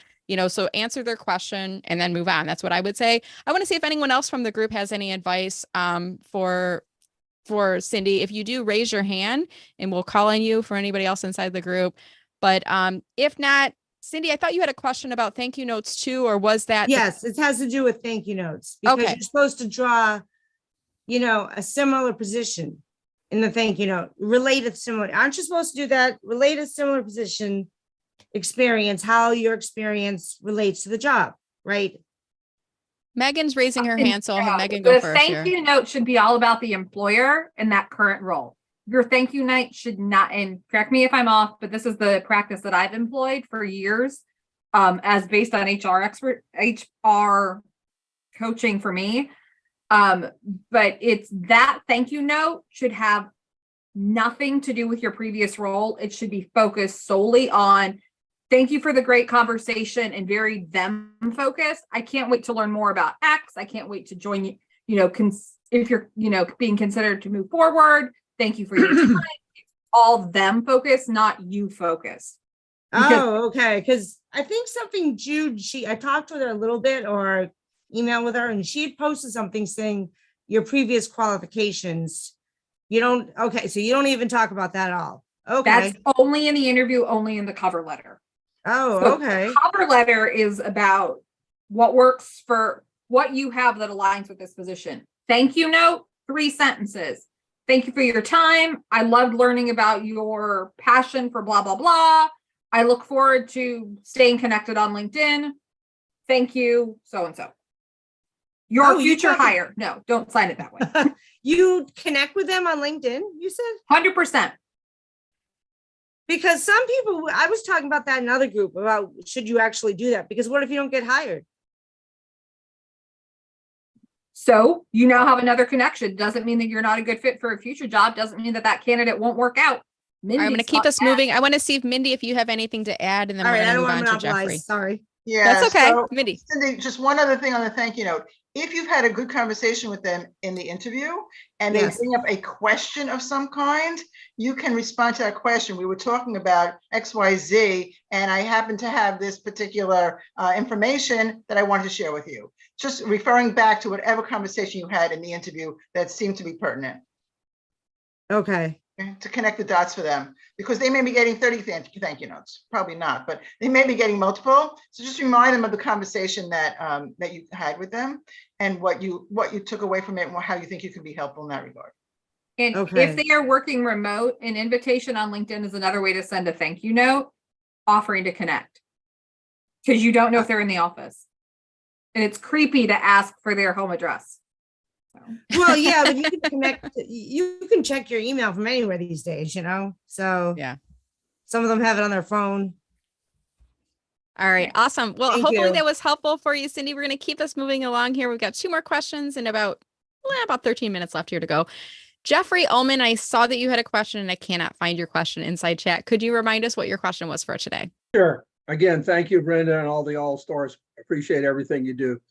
So answer their question and then move on. That's what I would say. I want to see if anyone else from the group has any advice for Cindy. If you do, raise your hand and we'll call on you for anybody else inside the group. But if not, Cindy, I thought you had a question about thank you notes too, or was that? Yes, it has to do with thank you notes, because Okay. you're supposed to draw, a similar position in the thank you note. Related similar. Aren't you supposed to do that? Relate a similar position, experience, how your experience relates to the job, right? Megan's raising her hand, so I'll have Megan go The first thank here. you note should be all about the employer and that current role. Your thank you note should not, and correct me if I'm off, but this is the practice that I've employed for years, as based on HR coaching for me. But it's that thank you note should have nothing to do with your previous role. It should be focused solely on thank you for the great conversation and very them focused. I can't wait to learn more about X. I can't wait to join you, if you're, being considered to move forward. Thank you for your time. It's all them focused, not you focused. Okay. Because I think something Jude, I talked with her a little bit or emailed with her, and she had posted something saying your previous qualifications. So you don't even talk about that at all. Okay. That's only in the interview, only in the cover letter. Oh, okay. The cover letter is about what works for what you have that aligns with this position. Thank you note, 3 sentences. Thank you for your time. I loved learning about your passion for blah, blah, blah. I look forward to staying connected on LinkedIn. Thank you, so-and-so. Your future hire. No, don't sign it that way. You connect with them on LinkedIn, you said? 100%. Because some people, I was talking about that in another group about should you actually do that? Because what if you don't get hired? So you now have another connection. Doesn't mean that you're not a good fit for a future job. Doesn't mean that candidate won't work out. All right, I'm going to keep us moving. I want to see if Mindy, if you have anything to add, and then we're going to move on to Jeffrey. Sorry. Yeah, that's okay. So, Mindy. Cindy, just one other thing on the thank you note. If you've had a good conversation with them in the interview and they bring up a question of some kind, you can respond to that question. We were talking about XYZ, and I happen to have this particular information that I wanted to share with you. Just referring back to whatever conversation you had in the interview that seemed to be pertinent. Okay. To connect the dots for them, because they may be getting 30 thank you notes, probably not, but they may be getting multiple. So just remind them of the conversation that that you had with them and what you took away from it and how you think you can be helpful in that regard. And if they are working remote, an invitation on LinkedIn is another way to send a thank you note offering to connect, because you don't know if they're in the office. And it's creepy to ask for their home address. Well, yeah, but you can connect, you can check your email from anywhere these days, so yeah, some of them have it on their phone. All right, awesome. Well, hopefully that was helpful for you, Cindy. We're going to keep us moving along here. We've got 2 more questions and about 13 minutes left here to go. Jeffrey Ullman, I saw that you had a question and I cannot find your question inside chat. Could you remind us what your question was for today? Sure. Again, thank you, Brenda, and all the All-Stars. Appreciate everything you do.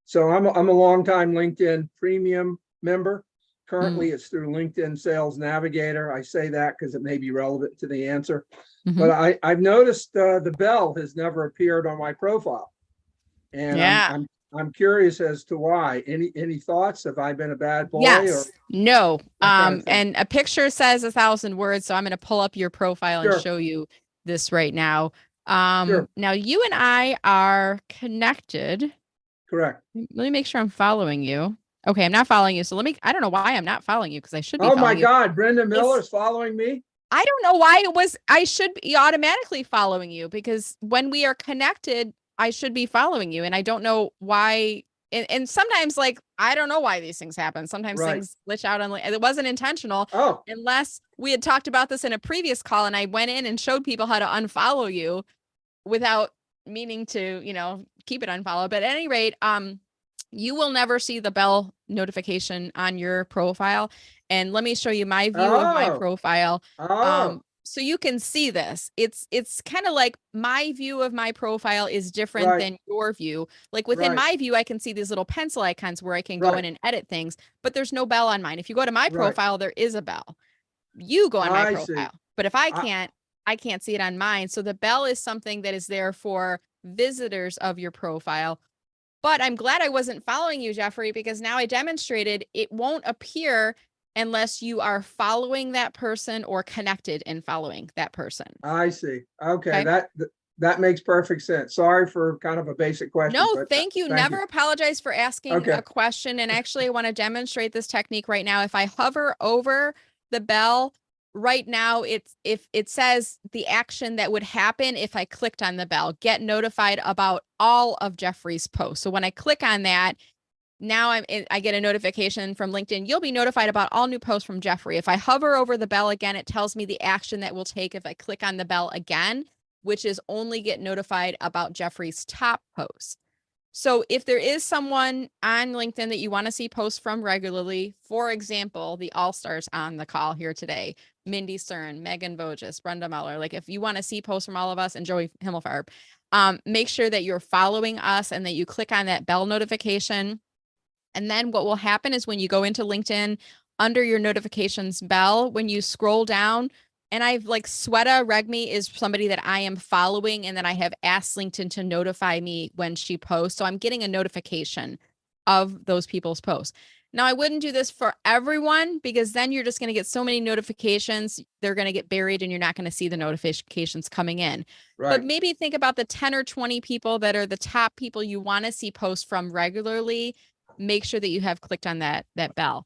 So I'm a longtime LinkedIn Premium member, Currently, it's through LinkedIn Sales Navigator. I say that because it may be relevant to the answer. Mhm. But I've noticed the bell has never appeared on my profile. And Yeah. I'm curious as to why. Any thoughts? Have I been a bad boy? Yes. No. That kind of thing? And a picture says 1,000 words. So I'm going to pull up your profile and Sure. show you this right now. Sure. Now you and I are connected. Correct. Let me make sure I'm following you. Okay, I'm not following you. So I don't know why I'm not following you because I should be Oh my following you. God, Brenda Miller's following me. I don't know why I should be automatically following you because when we are connected, I should be following you. And I don't know why. And sometimes like, I don't know why these things happen. Sometimes Right. things glitch out on, it wasn't intentional Oh, unless we had talked about this in a previous call and I went in and showed people how to unfollow you without meaning to, keep it unfollowed. But at any rate, you will never see the bell notification on your profile. And let me show you my view of my Oh. profile. oh, So you can see this. It's kind of like my view of my profile is different Right. than your view. Like within Right. my view, I can see these little pencil icons where I can go Right. in and edit things, but there's no bell on mine. If you go to my Right. profile, there is a bell. You go on my I see. profile, but if I I- can't see it on mine. So the bell is something that is there for visitors of your profile. But I'm glad I wasn't following you, Jeffrey, because now I demonstrated it won't appear unless you are following that person or connected and following that person. I see. Okay, Okay. that makes perfect sense. Sorry for kind of a basic question. No, but thank you. thank Never apologize for asking Okay. a question. And actually, I want to demonstrate this technique right now. If I hover over the bell right now, if it says the action that would happen if I clicked on the bell, get notified about all of Jeffrey's posts. So when I click on that, now I get a notification from LinkedIn. You'll be notified about all new posts from Jeffrey. If I hover over the bell again, it tells me the action that will take if I click on the bell again, which is only get notified about Jeffrey's top posts. So if there is someone on LinkedIn that you want to see posts from regularly, for example, the all-stars on the call here today, Mindy Stern, Megan Voges, Brenda Meller, like if you want to see posts from all of us and Joey Himmelfarb, make sure that you're following us and that you click on that bell notification. And then what will happen is when you go into LinkedIn under your notifications bell, when you scroll down, and I've like Sweta Regmi is somebody that I am following and then I have asked LinkedIn to notify me when she posts. So I'm getting a notification of those people's posts. Now I wouldn't do this for everyone because then you're just going to get so many notifications. They're going to get buried and you're not going to see the notifications coming in. Right. But maybe think about the 10 or 20 people that are the top people you want to see posts from regularly. Make sure that you have clicked on that bell.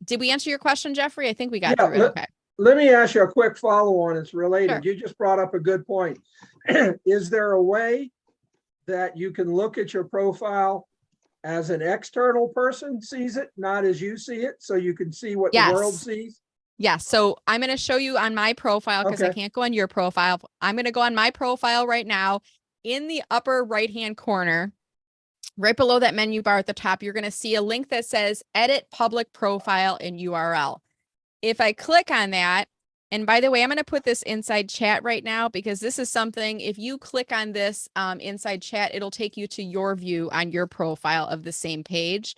Did we answer your question, Jeffrey? I think we got through it. Okay. Let me ask you a quick follow on. It's related. Sure. You just brought up a good point. Is there a way that you can look at your profile as an external person sees it, not as you see it, so you can see what the world sees? Yeah. So I'm going to show you on my profile because I Okay. can't go on your profile. I'm going to go on my profile right now. In the upper right-hand corner, right below that menu bar at the top, you're going to see a link that says edit public profile and URL. If I click on that, and by the way, I'm going to put this inside chat right now because this is something, if you click on this inside chat, it'll take you to your view on your profile of the same page.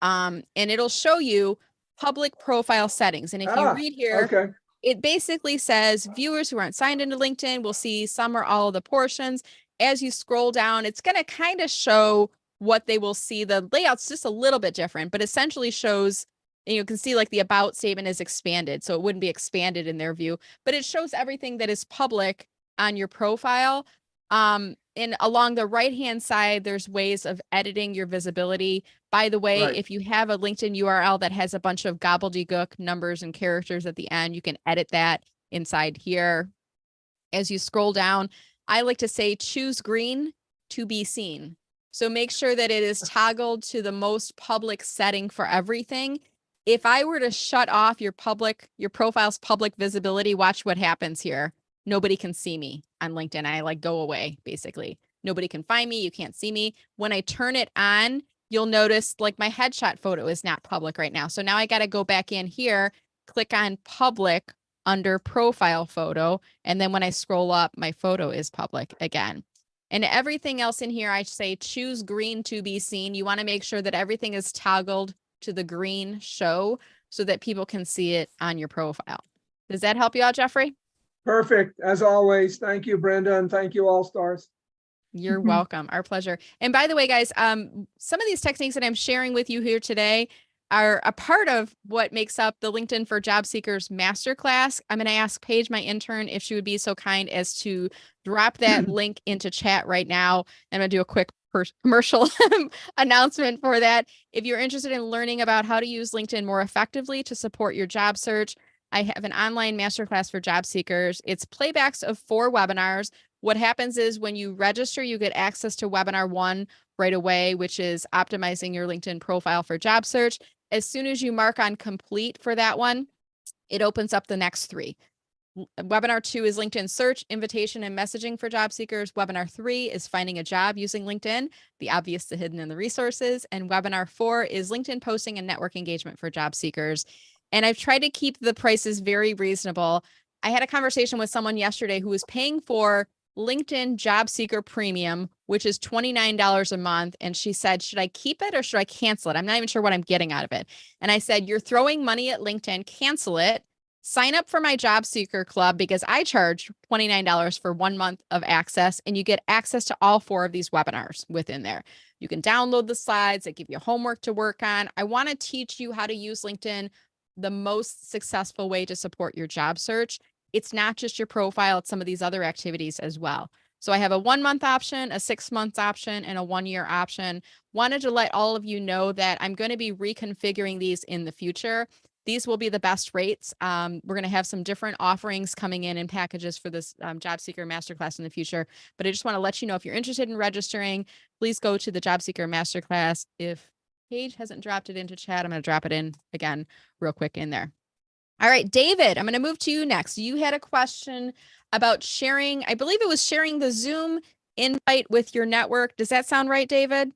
And it'll show you public profile settings. And if you read here, Okay. it basically says viewers who aren't signed into LinkedIn will see some or all of the portions. As you scroll down, it's going to kind of show what they will see. The layout's just a little bit different, but essentially shows, and you can see like the about statement is expanded. So it wouldn't be expanded in their view, but it shows everything that is public on your profile. And along the right-hand side, there's ways of editing your visibility. By the way, Right. if you have a LinkedIn URL that has a bunch of gobbledygook numbers and characters at the end, you can edit that inside here. As you scroll down, I like to say choose green to be seen. So make sure that it is toggled to the most public setting for everything. If I were to shut off your profile's public visibility, watch what happens here. Nobody can see me on LinkedIn. I like go away, basically. Nobody can find me. You can't see me. When I turn it on, you'll notice like my headshot photo is not public right now. So now I got to go back in here, click on public under profile photo. And then when I scroll up, my photo is public again. And everything else in here, I say choose green to be seen. You want to make sure that everything is toggled to the green show so that people can see it on your profile. Does that help you out, Jeffrey? Perfect, as always. Thank you, Brenda, and thank you, All Stars. You're welcome. Our pleasure. And by the way, guys, some of these techniques that I'm sharing with you here today are a part of what makes up the LinkedIn for Job Seekers Masterclass. I'm going to ask Paige, my intern, if she would be so kind as to drop that link into chat right now. I'm going to do a quick commercial announcement for that. If you're interested in learning about how to use LinkedIn more effectively to support your job search, I have an online masterclass for job seekers. It's playbacks of 4 webinars. What happens is when you register, you get access to webinar 1 right away, which is optimizing your LinkedIn profile for job search. As soon as you mark on complete for that one, it opens up the next 3. Webinar 2 is LinkedIn search, invitation, and messaging for job seekers. Webinar 3 is finding a job using LinkedIn, the obvious, the hidden, and the resources. And webinar 4 is LinkedIn posting and network engagement for job seekers. And I've tried to keep the prices very reasonable. I had a conversation with someone yesterday who was paying for LinkedIn Job Seeker Premium, which is $29 a month. And she said, should I keep it or should I cancel it? I'm not even sure what I'm getting out of it. And I said, you're throwing money at LinkedIn, cancel it. Sign up for my Job Seeker Club because I charge $29 for 1 month of access, and you get access to all 4 of these webinars within there. You can download the slides that give you homework to work on. I want to teach you how to use LinkedIn the most successful way to support your job search. It's not just your profile, it's some of these other activities as well. So I have a 1 month option, a 6 month option, and a 1 year option. Wanted to let all of you know that I'm going to be reconfiguring these in the future. These will be the best rates. We're going to have some different offerings coming in packages for this Job Seeker Masterclass in the future. But I just want to let you know, if you're interested in registering, please go to the Job Seeker Masterclass. If Paige hasn't dropped it into chat, I'm going to drop it in again real quick in there. All right, David, I'm going to move to you next. You had a question about sharing, I believe it was sharing the Zoom invite with your network. Does that sound right, David?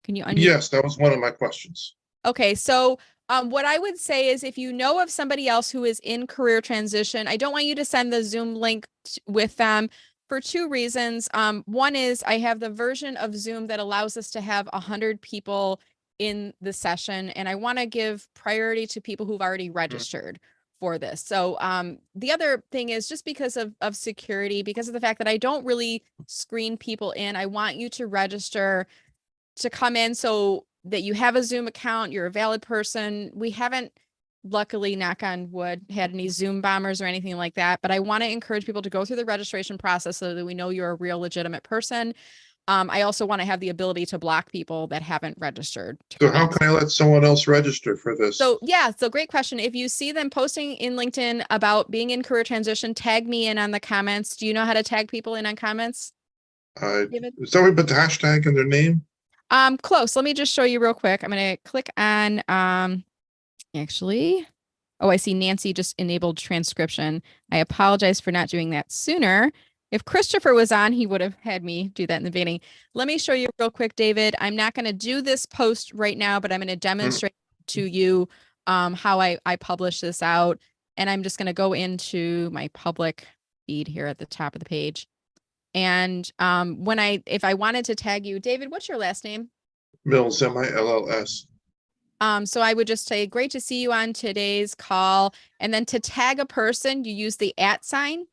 Can you unmute? Yes, that was one of my questions. Okay, so what I would say is if you know of somebody else who is in career transition, I don't want you to send the Zoom link with them for 2 reasons. One is I have the version of Zoom that allows us to have 100 people in the session, and I want to give priority to people who've already registered for this. So the other thing is just because of security, because of the fact that I don't really screen people in, I want you to register to come in so that you have a Zoom account, you're a valid person. We haven't, luckily, knock on wood, had any Zoom bombers or anything like that, but I want to encourage people to go through the registration process so that we know you're a real legitimate person. I also want to have the ability to block people that haven't registered. So how can I let someone else register for this? So yeah, so great question. If you see them posting in LinkedIn about being in career transition, tag me in on the comments. Do you know how to tag people in on comments? Somebody put the hashtag in their name? Close. Let me just show you real quick. I'm going to click on, actually, oh, I see Nancy just enabled transcription. I apologize for not doing that sooner. If Christopher was on, he would have had me do that in the beginning. Let me show you real quick, David. I'm not going to do this post right now, but I'm going to demonstrate to you how I publish this out. And I'm just going to go into my public feed here at the top of the page. And if I wanted to tag you, David, what's your last name? Mills, M-I-L-L-S. So I would just say, great to see you on today's call. And then to tag a person, you use the @ sign.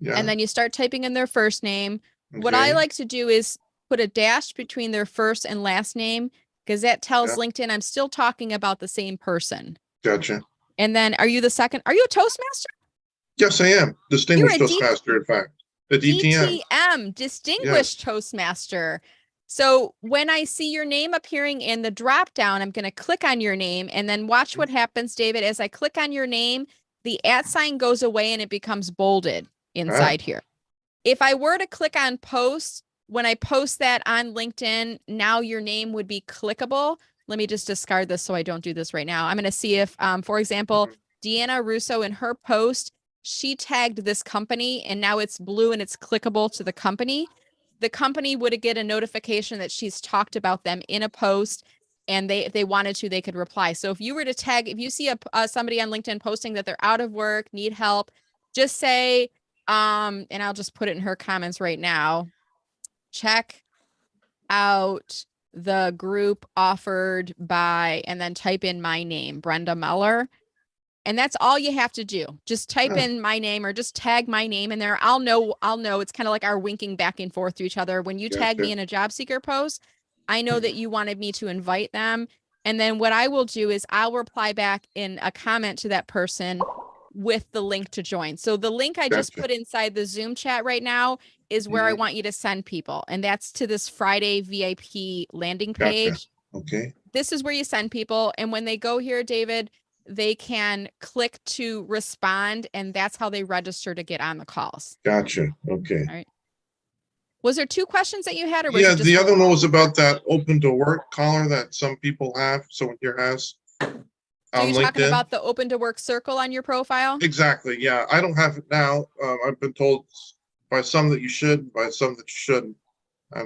Yeah. And then you start typing in their first name. Okay. What I like to do is put a dash between their first and last name, because that tells LinkedIn I'm still talking about the same person. Gotcha. And then are you a Toastmaster? Yes, I am. Distinguished Toastmaster, in fact. The DTM, Distinguished Toastmaster. So when I see your name appearing in the drop down, I'm going to click on your name and then watch what happens, David. As I click on your name, the @ sign goes away and it becomes bolded inside here. If I were to click on post, when I post that on LinkedIn, now your name would be clickable. Let me just discard this so I don't do this right now. I'm going to see if, for example, Deanna Russo in her post, she tagged this company and now it's blue and it's clickable to the company. The company would get a notification that she's talked about them in a post, and if they wanted to, they could reply. So if you were to tag, if you see somebody on LinkedIn posting that they're out of work, need help, just say, and I'll just put it in her comments right now, check out the group offered by, and then type in my name, Brenda Meller. And that's all you have to do. Just type in my name or just tag my name in there. I'll know. It's kind of like our winking back and forth to each other. When you tag me in a job seeker post, I know that you wanted me to invite them. And then what I will do is I'll reply back in a comment to that person with the link to join. So the link I just put inside the Zoom chat right now is where I want you to send people. And that's to this Friday VIP landing page. Okay. This is where you send people. And when they go here, David, they can click to respond, and that's how they register to get on the calls. Gotcha. Okay. All right. Was there 2 questions that you had, or was Yeah, it just the other one was about that open to work collar that some people have, someone here has. So On you're talking LinkedIn. about the open to work circle on your profile? Exactly. Yeah, I don't have it now. I've been told by some that you should, by some that you shouldn't.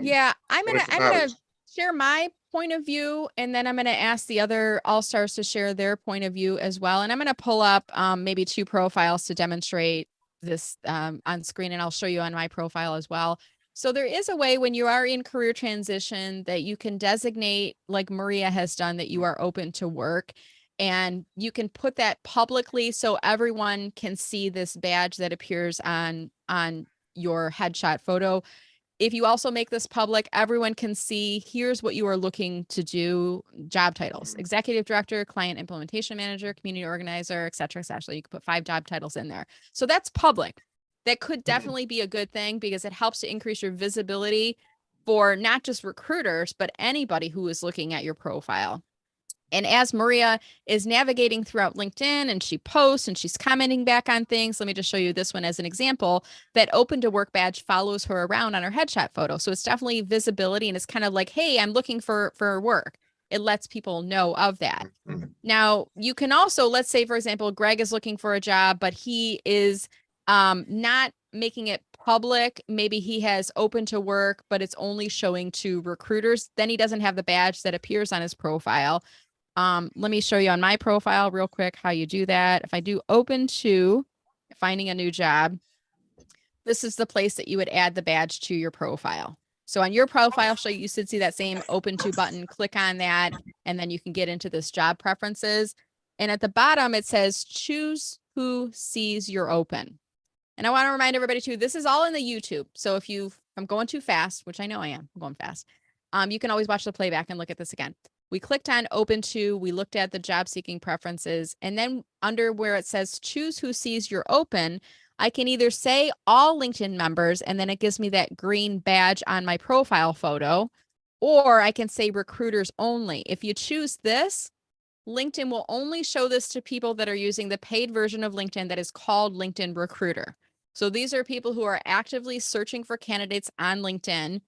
Yeah, I'm what if it gonna matters? share my point of view, and then I'm gonna ask the other all-stars to share their point of view as well. And I'm gonna pull up maybe 2 profiles to demonstrate this on screen, and I'll show you on my profile as well. So there is a way when you are in career transition that you can designate, like Maria has done, that you are open to work. And you can put that publicly so everyone can see this badge that appears on your headshot photo. If you also make this public, everyone can see, here's what you are looking to do, job titles, executive director, client implementation manager, community organizer, et cetera, et cetera. You can put 5 job titles in there. So that's public. That could definitely be a good thing because it helps to increase your visibility for not just recruiters, but anybody who is looking at your profile. And as Maria is navigating throughout LinkedIn and she posts and she's commenting back on things, let me just show you this one as an example. That open to work badge follows her around on her headshot photo. So it's definitely visibility, and it's kind of like, hey, I'm looking for work. It lets people know of that. Now, you can also, let's say, for example, Greg is looking for a job, but he is not making it public. Maybe he has open to work, but it's only showing to recruiters. Then he doesn't have the badge that appears on his profile. Let me show you on my profile real quick how you do that. If I do open to finding a new job, this is the place that you would add the badge to your profile. So on your profile, you should see that same open to button, click on that, and then you can get into this job preferences. And at the bottom, it says choose who sees your open. And I want to remind everybody too, this is all in the YouTube. So if I'm going too fast, which I know I am, I'm going fast. You can always watch the playback and look at this again. We clicked on open to, we looked at the job seeking preferences, and then under where it says choose who sees your open, I can either say all LinkedIn members, and then it gives me that green badge on my profile photo, or I can say recruiters only. If you choose this, LinkedIn will only show this to people that are using the paid version of LinkedIn that is called LinkedIn Recruiter. So these are people who are actively searching for candidates on LinkedIn.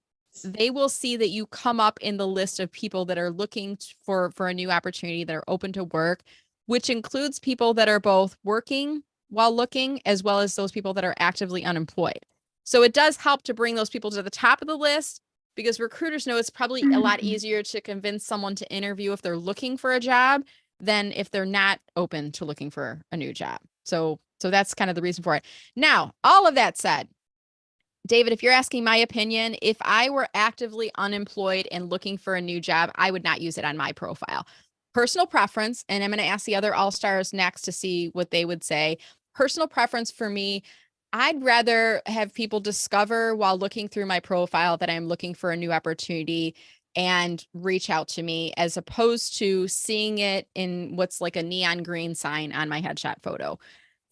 They will see that you come up in the list of people that are looking for a new opportunity, that are open to work, which includes people that are both working while looking, as well as those people that are actively unemployed. So it does help to bring those people to the top of the list, because recruiters know it's probably a lot easier to convince someone to interview if they're looking for a job than if they're not open to looking for a new job. So that's kind of the reason for it. Now, all of that said, David, if you're asking my opinion, if I were actively unemployed and looking for a new job, I would not use it on my profile. Personal preference, and I'm going to ask the other all-stars next to see what they would say. Personal preference for me, I'd rather have people discover while looking through my profile that I'm looking for a new opportunity and reach out to me, as opposed to seeing it in what's like a neon green sign on my headshot photo.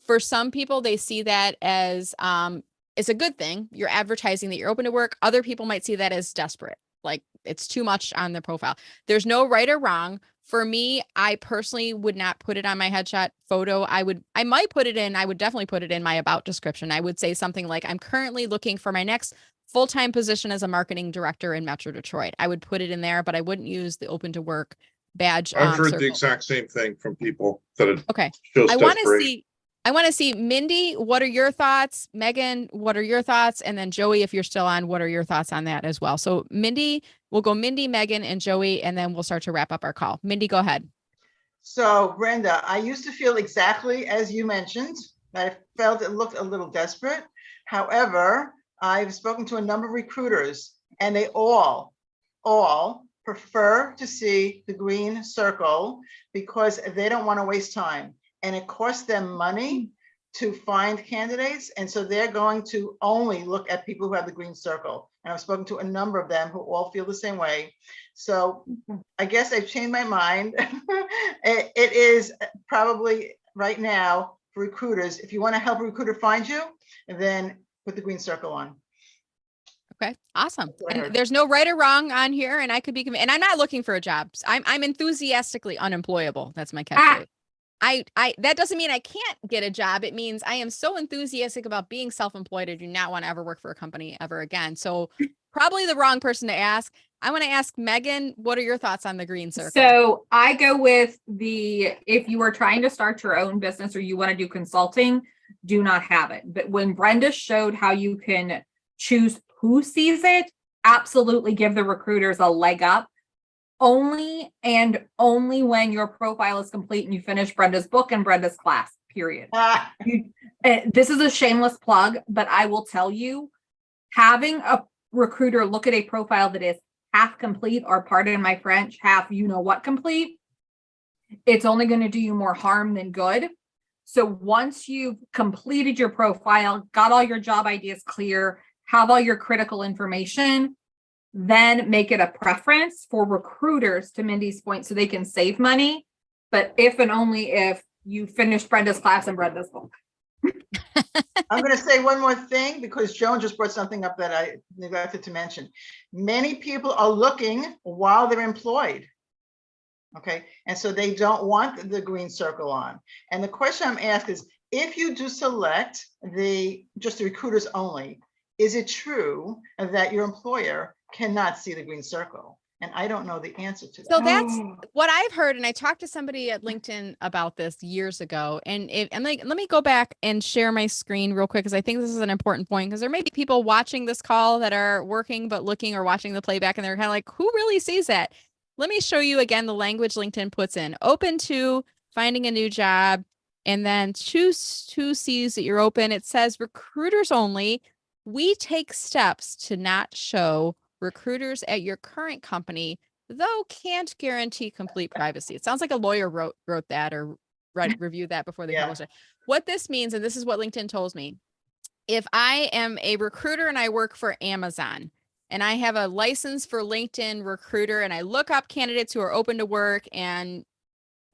For some people, they see that as it's a good thing. You're advertising that you're open to work. Other people might see that as desperate, like it's too much on their profile. There's no right or wrong. For me, I personally would not put it on my headshot photo. I would definitely put it in my about description. I would say something like, I'm currently looking for my next full-time position as a marketing director in Metro Detroit. I would put it in there, but I wouldn't use the open to work badge. I've heard circle. the exact same thing from people that it okay. shows I want to see, Mindy, what are your thoughts? Megan, what are your thoughts? And then Joey, if you're still on, what are your thoughts on that as well? So Mindy, we'll go Mindy, Megan, and Joey, and then we'll start to wrap up our call. Mindy, go ahead. So Brenda, I used to feel exactly as you mentioned. I felt it looked a little desperate. However, I've spoken to a number of recruiters, and they all prefer to see the green circle because they don't want to waste time. And it costs them money to find candidates. And so they're going to only look at people who have the green circle. And I've spoken to a number of them who all feel the same way. So I guess I've changed my mind. It is probably right now for recruiters, if you want to help a recruiter find you, then put the green circle on. Okay, awesome. That's what I And heard. there's no right or wrong on here, and I could be, and I'm not looking for a job. I'm enthusiastically unemployable. That's my catchphrase. That doesn't mean I can't get a job. It means I am so enthusiastic about being self-employed. I do not want to ever work for a company ever again. So probably the wrong person to ask. I want to ask Megan, what are your thoughts on the green circle? So I go with if you are trying to start your own business or you want to do consulting, do not have it. But when Brenda showed how you can choose who sees it, absolutely give the recruiters a leg up. Only and only when your profile is complete and you finish Brenda's book and Brenda's class, period. This is a shameless plug, but I will tell you, having a recruiter look at a profile that is half complete, or pardon my French, half you know what complete, it's only going to do you more harm than good. So once you've completed your profile, got all your job ideas clear, have all your critical information, then make it a preference for recruiters, to Mindy's point, so they can save money. But if and only if you finish Brenda's class and Brenda's book. I'm going to say one more thing because Joan just brought something up that I neglected to mention. Many people are looking while they're employed. Okay, and so they don't want the green circle on. And the question I'm asked is, if you do select just the recruiters only, is it true that your employer cannot see the green circle? And I don't know the answer to that. So that's what I've heard. And I talked to somebody at LinkedIn about this years ago. And let me go back and share my screen real quick, because I think this is an important point, because there may be people watching this call that are working but looking, or watching the playback, and they're kind of like, who really sees that? Let me show you again the language LinkedIn puts in. Open to finding a new job, and then choose who sees that you're open. It says recruiters only. We take steps to not show recruiters at your current company, though can't guarantee complete privacy. It sounds like a lawyer wrote that, or reviewed that before they published it. What this means, and this is what LinkedIn told me, if I am a recruiter and I work for Amazon, and I have a license for LinkedIn Recruiter, and I look up candidates who are open to work, and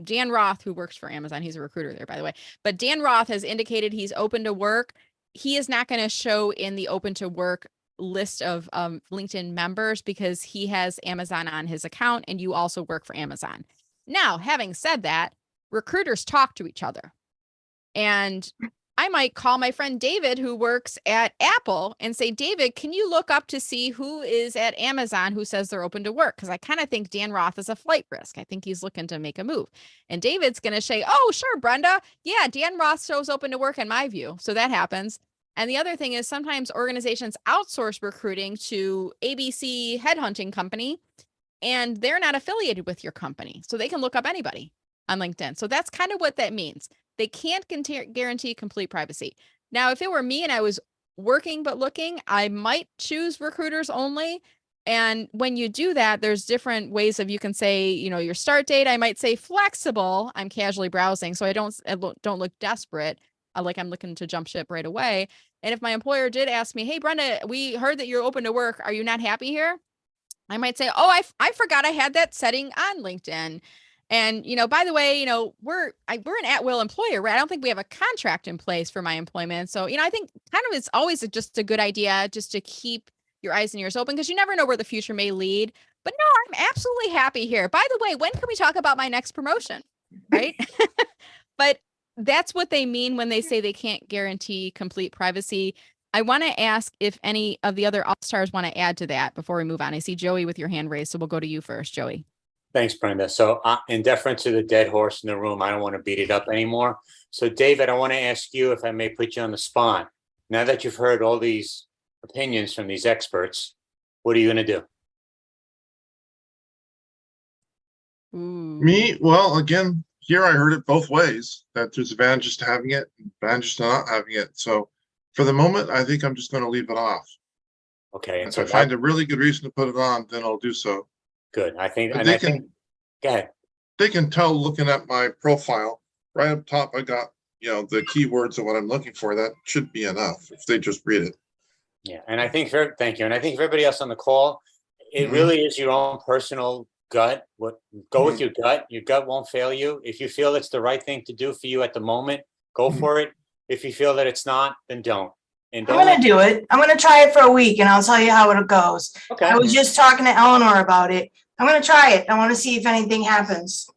Dan Roth, who works for Amazon, he's a recruiter there, by the way, but Dan Roth has indicated he's open to work. He is not going to show in the open to work list of LinkedIn members, because he has Amazon on his account, and you also work for Amazon. Now, having said that, recruiters talk to each other, and I might call my friend David, who works at Apple, and say, David, can you look up to see who is at Amazon who says they're open to work? Because I kind of think Dan Roth is a flight risk. I think he's looking to make a move. And David's going to say, oh, sure, Brenda. Yeah, Dan Roth shows open to work in my view. So that happens. And the other thing is, sometimes organizations outsource recruiting to ABC headhunting company, and they're not affiliated with your company. So they can look up anybody on LinkedIn. So that's kind of what that means. They can't guarantee complete privacy. Now, if it were me and I was working but looking, I might choose recruiters only. And when you do that, there's different ways of, you can say, your start date. I might say flexible. I'm casually browsing, so I don't look desperate, like I'm looking to jump ship right away. And if my employer did ask me, hey, Brenda, we heard that you're open to work, are you not happy here? I might say, oh, I forgot I had that setting on LinkedIn. And, by the way, we're an at-will employer, right? I don't think we have a contract in place for my employment. So, I think kind of it's always just a good idea just to keep your eyes and ears open, because you never know where the future may lead. But no, I'm absolutely happy here. By the way, when can we talk about my next promotion? Right? But that's what they mean when they say they can't guarantee complete privacy. I want to ask if any of the other all-stars want to add to that before we move on. I see Joey with your hand raised, so we'll go to you first, Joey. Thanks, Brenda. So in deference to the dead horse in the room, I don't want to beat it up anymore. So David, I want to ask you, if I may put you on the spot. Now that you've heard all these opinions from these experts, what are you going to do? Me? Well, again, here I heard it both ways, that there's advantages to having it, advantages to not having it. So for the moment, I think I'm just going to leave it off. Okay. And If so I find a really good reason to put it on, then I'll do so. Good. I think, But and they I think, go ahead. They can tell looking at my profile, right up top, I got, the keywords of what I'm looking for. That should be enough if they just read it. Yeah. And I think, thank you. And I think for everybody else on the call, it Mhm. really is your own personal gut. Go with your gut. Your gut won't fail you. If you feel it's the right thing to do for you at the moment, go for it. If you feel that it's not, then don't. And I'm gonna do it. I'm gonna try it for a week and I'll tell you how it goes. Okay. I was just talking to Eleanor about it. I'm gonna try it. I want to see if anything happens.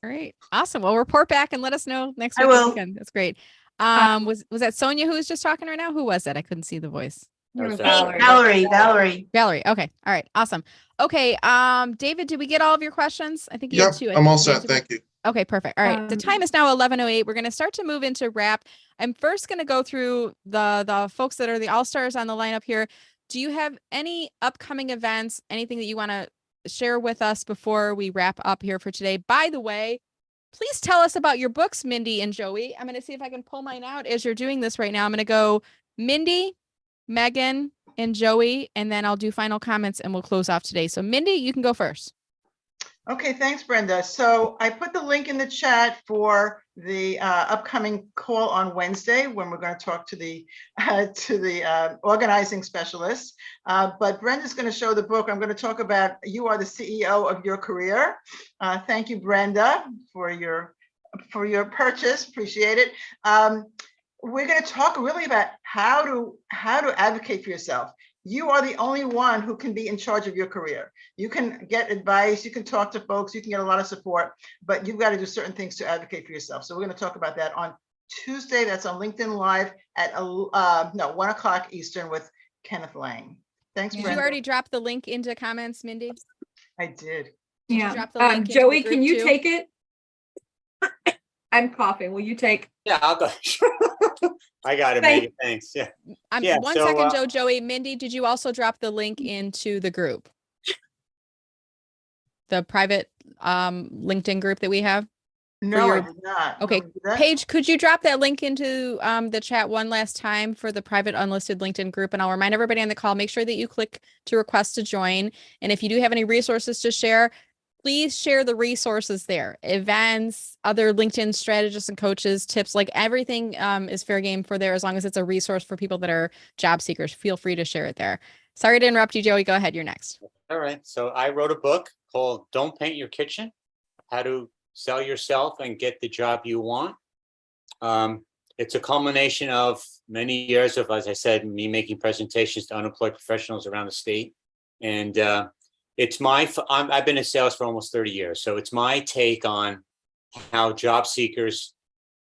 All right. Awesome. Well, report back and let us know next I week. will. Weekend. That's great. Was that Sonia who was just talking right now? Who was it? I couldn't see the voice. That was Valerie. Valerie. Okay. All right. Awesome. Okay. David, did we get all of your questions? I think you Yep, had two. I'm all set. Thank you. Okay, perfect. All right. The time is now 11:08. We're going to start to move into wrap. I'm first going to go through the folks that are the all-stars on the lineup here. Do you have any upcoming events, anything that you want to share with us before we wrap up here for today? By the way, please tell us about your books, Mindy and Joey. I'm going to see if I can pull mine out as you're doing this right now. I'm going to go Mindy, Megan, and Joey, and then I'll do final comments and we'll close off today. So Mindy, you can go first. Okay, thanks, Brenda. So I put the link in the chat for the upcoming call on Wednesday when we're going to talk to the organizing specialist. But Brenda's going to show the book. I'm going to talk about You Are the CEO of Your Career. Thank you, Brenda, for your purchase. Appreciate it. We're going to talk really about how to advocate for yourself. You are the only one who can be in charge of your career. You can get advice, you can talk to folks, you can get a lot of support, but you've got to do certain things to advocate for yourself. So we're going to talk about that on Tuesday. That's on LinkedIn Live at 1 o'clock Eastern with Kenneth Lang. Thanks, Did Brenda. you already drop the link into comments, Mindy? I did. Did you drop the link into Joey, the can group you too? take it? I'm coughing. Will you take? Yeah, I'll go. I got it, Megan. Thanks. Yeah. Yeah, One so, second, Joey. Mindy, did you also drop the link into the group? The private LinkedIn group that we have? No, I did not. Okay. Paige, could you drop that link into the chat one last time for the private unlisted LinkedIn group? And I'll remind everybody on the call, make sure that you click to request to join. And if you do have any resources to share, please share the resources there. Events, other LinkedIn strategists and coaches, tips, like everything is fair game for there as long as it's a resource for people that are job seekers. Feel free to share it there. Sorry to interrupt you, Joey. Go ahead. You're next. All right. So I wrote a book called Don't Paint Your Kitchen, How to Sell Yourself and Get the Job You Want. It's a culmination of many years of, as I said, me making presentations to unemployed professionals around the state. And I've been in sales for almost 30 years. So it's my take on how job seekers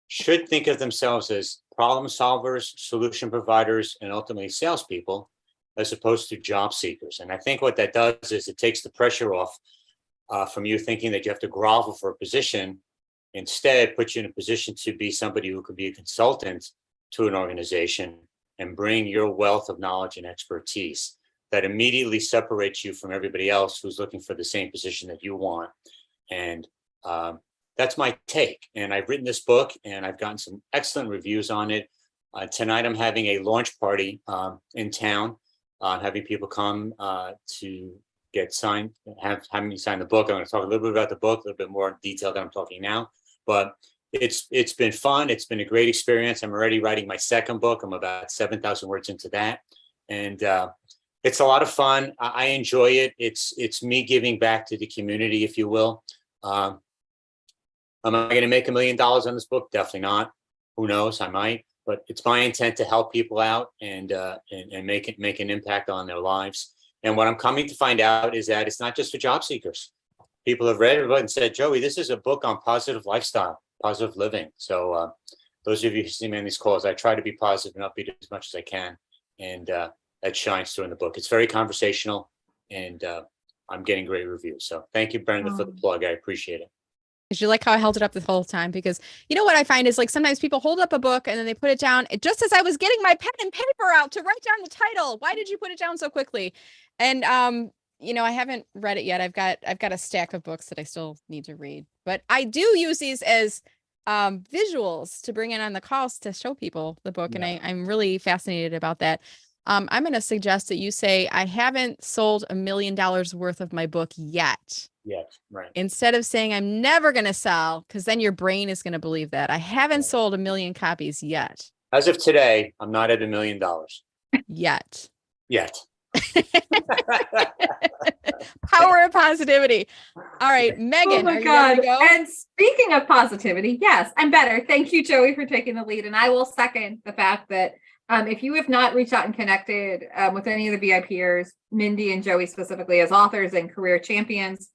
should think of themselves as problem solvers, solution providers, and ultimately salespeople, as opposed to job seekers. And I think what that does is it takes the pressure off from you thinking that you have to grovel for a position. Instead, puts you in a position to be somebody who could be a consultant to an organization and bring your wealth of knowledge and expertise that immediately separates you from everybody else who's looking for the same position that you want. And that's my take. And I've written this book and I've gotten some excellent reviews on it. Tonight, I'm having a launch party in town, having people come to get signed, having me sign the book. I'm going to talk a little bit about the book, a little bit more in detail than I'm talking now. But it's been fun. It's been a great experience. I'm already writing my second book. I'm about 7,000 words into that. And it's a lot of fun. I enjoy it. It's me giving back to the community, if you will. Am I going to make $1 million on this book? Definitely not. Who knows? I might. But it's my intent to help people out and make an impact on their lives. And what I'm coming to find out is that it's not just for job seekers. People have read it and said, Joey, this is a book on positive lifestyle, positive living. So those of you who see me on these calls, I try to be positive and upbeat as much as I can. And that shines through in the book. It's very conversational and I'm getting great reviews. So thank you, Brenda, for the plug. I appreciate it. Did you like how I held it up the whole time? Because you know what I find is like sometimes people hold up a book and then they put it down just as I was getting my pen and paper out to write down the title. Why did you put it down so quickly? And I haven't read it yet. I've got a stack of books that I still need to read, but I do use these as visuals to bring in on the calls to show people the book. Yeah. And I'm really fascinated about that. I'm going to suggest that you say, I haven't sold $1 million worth of my book yet. Yes, right. Instead of saying I'm never going to sell, because then your brain is going to believe that. I haven't sold 1 million copies yet. As of today, I'm not at $1 million Yet. yet. Power of positivity. All right, Megan, Oh my are you ready to God. go? And speaking of positivity, yes, I'm better. Thank you, Joey, for taking the lead. And I will second the fact that if you have not reached out and connected with any of the VIPers, Mindy and Joey specifically as authors and career champions,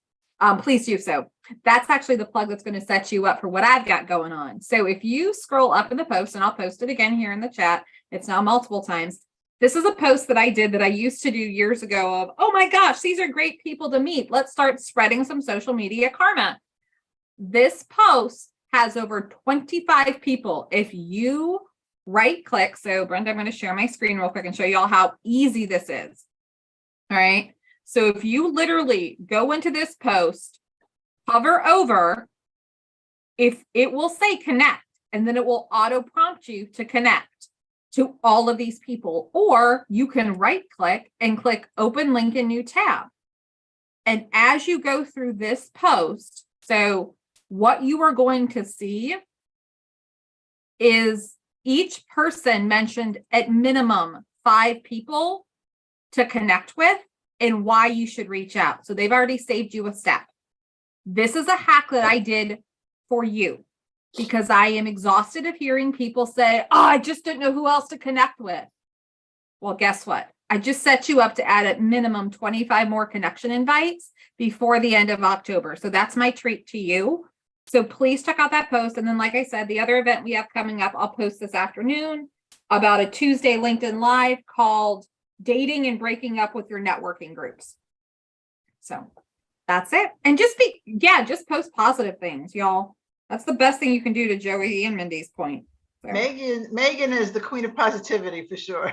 please do so. That's actually the plug that's going to set you up for what I've got going on. So if you scroll up in the post, and I'll post it again here in the chat, it's now multiple times. This is a post that I did that I used to do years ago of, oh my gosh, these are great people to meet. Let's start spreading some social media karma. This post has over 25 people. If you right click, so Brenda, I'm going to share my screen real quick and show you all how easy this is. All right. So if you literally go into this post, hover over, if it will say connect, and then it will auto prompt you to connect to all of these people, or you can right click and click open link in new tab. And as you go through this post, so what you are going to see is each person mentioned at minimum 5 people to connect with and why you should reach out. So they've already saved you a step. This is a hack that I did for you, because I am exhausted of hearing people say, oh, I just didn't know who else to connect with. Well, guess what? I just set you up to add at minimum 25 more connection invites before the end of October. So that's my treat to you. So please check out that post. And then, like I said, the other event we have coming up, I'll post this afternoon about a Tuesday LinkedIn Live called Dating and Breaking Up with Your Networking Groups. So that's it. And just post positive things, y'all. That's the best thing you can do, to Joey and Mindy's point. So. Megan is the queen of positivity for sure.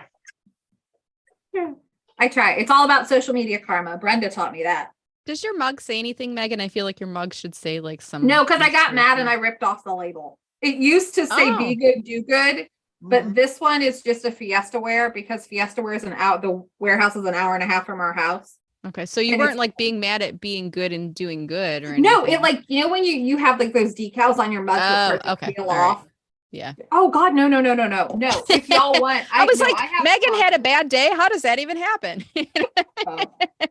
Yeah, I try. It's all about social media karma. Brenda taught me that. Does your mug say anything, Megan? I feel like your mug should say like some. No, because I got mad and I ripped off the label. It used to say be good, do good. But this one is just a Fiesta Wear, because Fiesta Wear is the warehouse is an hour and a half from our house. Okay, so you weren't like being mad at being good and doing good or anything? No, it like, you know, when you have like those decals on your mug that start to peel off. Right. Yeah. Oh God, no. If y'all want, I was like, Megan had a bad day. How does that even happen?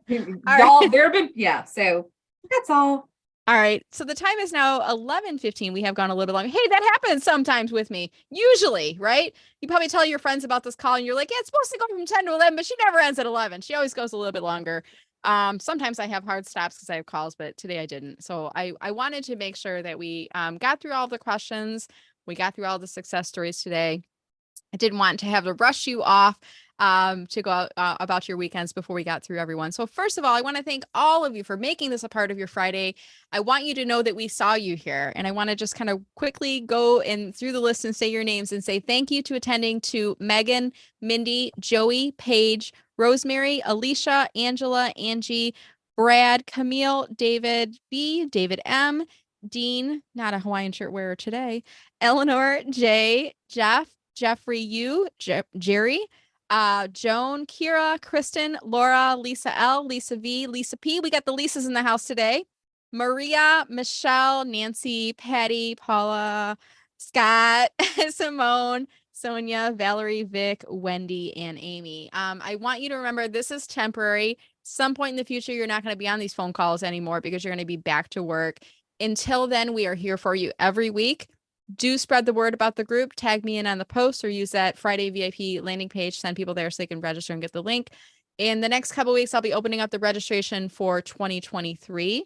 Y'all, there have been, so that's all. All right. So the time is now 11:15. We have gone a little long. Hey, that happens sometimes with me. Usually, right? You probably tell your friends about this call and you're like, yeah, it's supposed to go from 10 to 11, but she never ends at 11. She always goes a little bit longer. Sometimes I have hard stops because I have calls, but today I didn't. So I wanted to make sure that we got through all the questions. We got through all the success stories today. I didn't want to have to rush you off to go out about your weekends before we got through everyone. So first of all, I want to thank all of you for making this a part of your Friday. I want you to know that we saw you here, and I want to just kind of quickly go in through the list and say your names and say thank you to attending to Megan, Mindy, Joey, Paige, Rosemary, Alicia, Angela, Angie, Brad, Camille, David B, David M, Dean, not a Hawaiian shirt wearer today, Eleanor, Jay, Jeff, Jeffrey U, Jerry, Joan, Kira, Kristen, Laura, Lisa L, Lisa V, Lisa P. We got the Lisas in the house today. Maria, Michelle, Nancy, Patty, Paula, Scott, Simone, Sonia, Valerie, Vic, Wendy, and Amy. I want you to remember this is temporary. Some point in the future, you're not going to be on these phone calls anymore because you're going to be back to work. Until then, we are here for you every week. Do spread the word about the group. Tag me in on the post or use that Friday VIP landing page. Send people there so they can register and get the link. In the next couple of weeks, I'll be opening up the registration for 2023.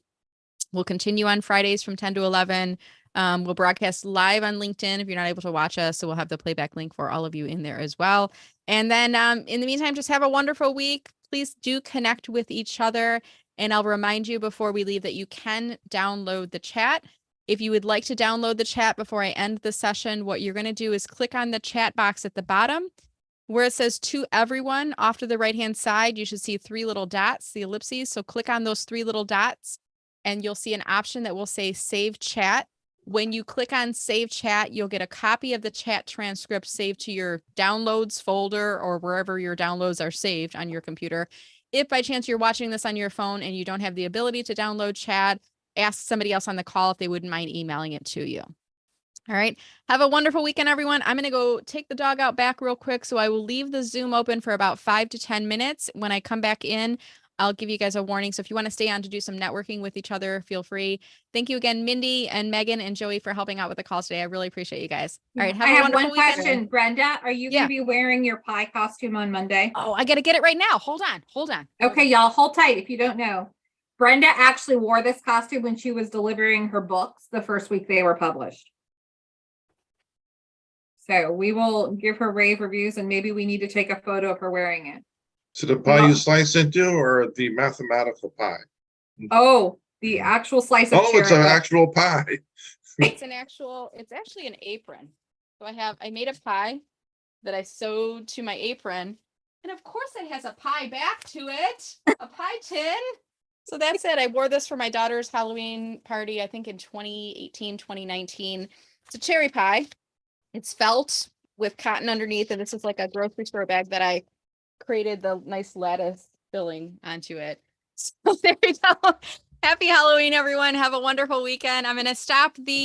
We'll continue on Fridays from 10 to 11. We'll broadcast live on LinkedIn if you're not able to watch us. So we'll have the playback link for all of you in there as well. And then in the meantime, just have a wonderful week. Please do connect with each other. And I'll remind you before we leave that you can download the chat. If you would like to download the chat before I end the session, what you're going to do is click on the chat box at the bottom where it says to everyone. Off to the right-hand side, you should see 3 little dots, the ellipses. So click on those 3 little dots and you'll see an option that will say save chat. When you click on save chat, you'll get a copy of the chat transcript saved to your downloads folder or wherever your downloads are saved on your computer. If by chance you're watching this on your phone and you don't have the ability to download chat, ask somebody else on the call if they wouldn't mind emailing it to you. All right. Have a wonderful weekend, everyone. I'm going to go take the dog out back real quick. So I will leave the Zoom open for about 5 to 10 minutes. When I come back in, I'll give you guys a warning. So if you want to stay on to do some networking with each other, feel free. Thank you again, Mindy and Megan and Joey, for helping out with the calls today. I really appreciate you guys. All right. I have wonderful one weekend. question, Brenda. Are you going Yeah. to be wearing your pie costume on Monday? Oh, I got to get it right now. Hold on. Okay, y'all hold tight if you don't know. Brenda actually wore this costume when she was delivering her books the first week they were published. So we will give her rave reviews and maybe we need to take a photo of her wearing it. So the pie you slice into or the mathematical pie? Oh, the actual slice of Oh, it's an cherry. actual pie. It's actually an apron. So I made a pie that I sewed to my apron. And of course it has a pie back to it, a pie tin. So that's it. I wore this for my daughter's Halloween party, I think in 2018, 2019. It's a cherry pie. It's felt with cotton underneath. And this is like a grocery store bag that I created the nice lattice filling onto it. So there we go. Happy Halloween, everyone. Have a wonderful weekend. I'm going to stop the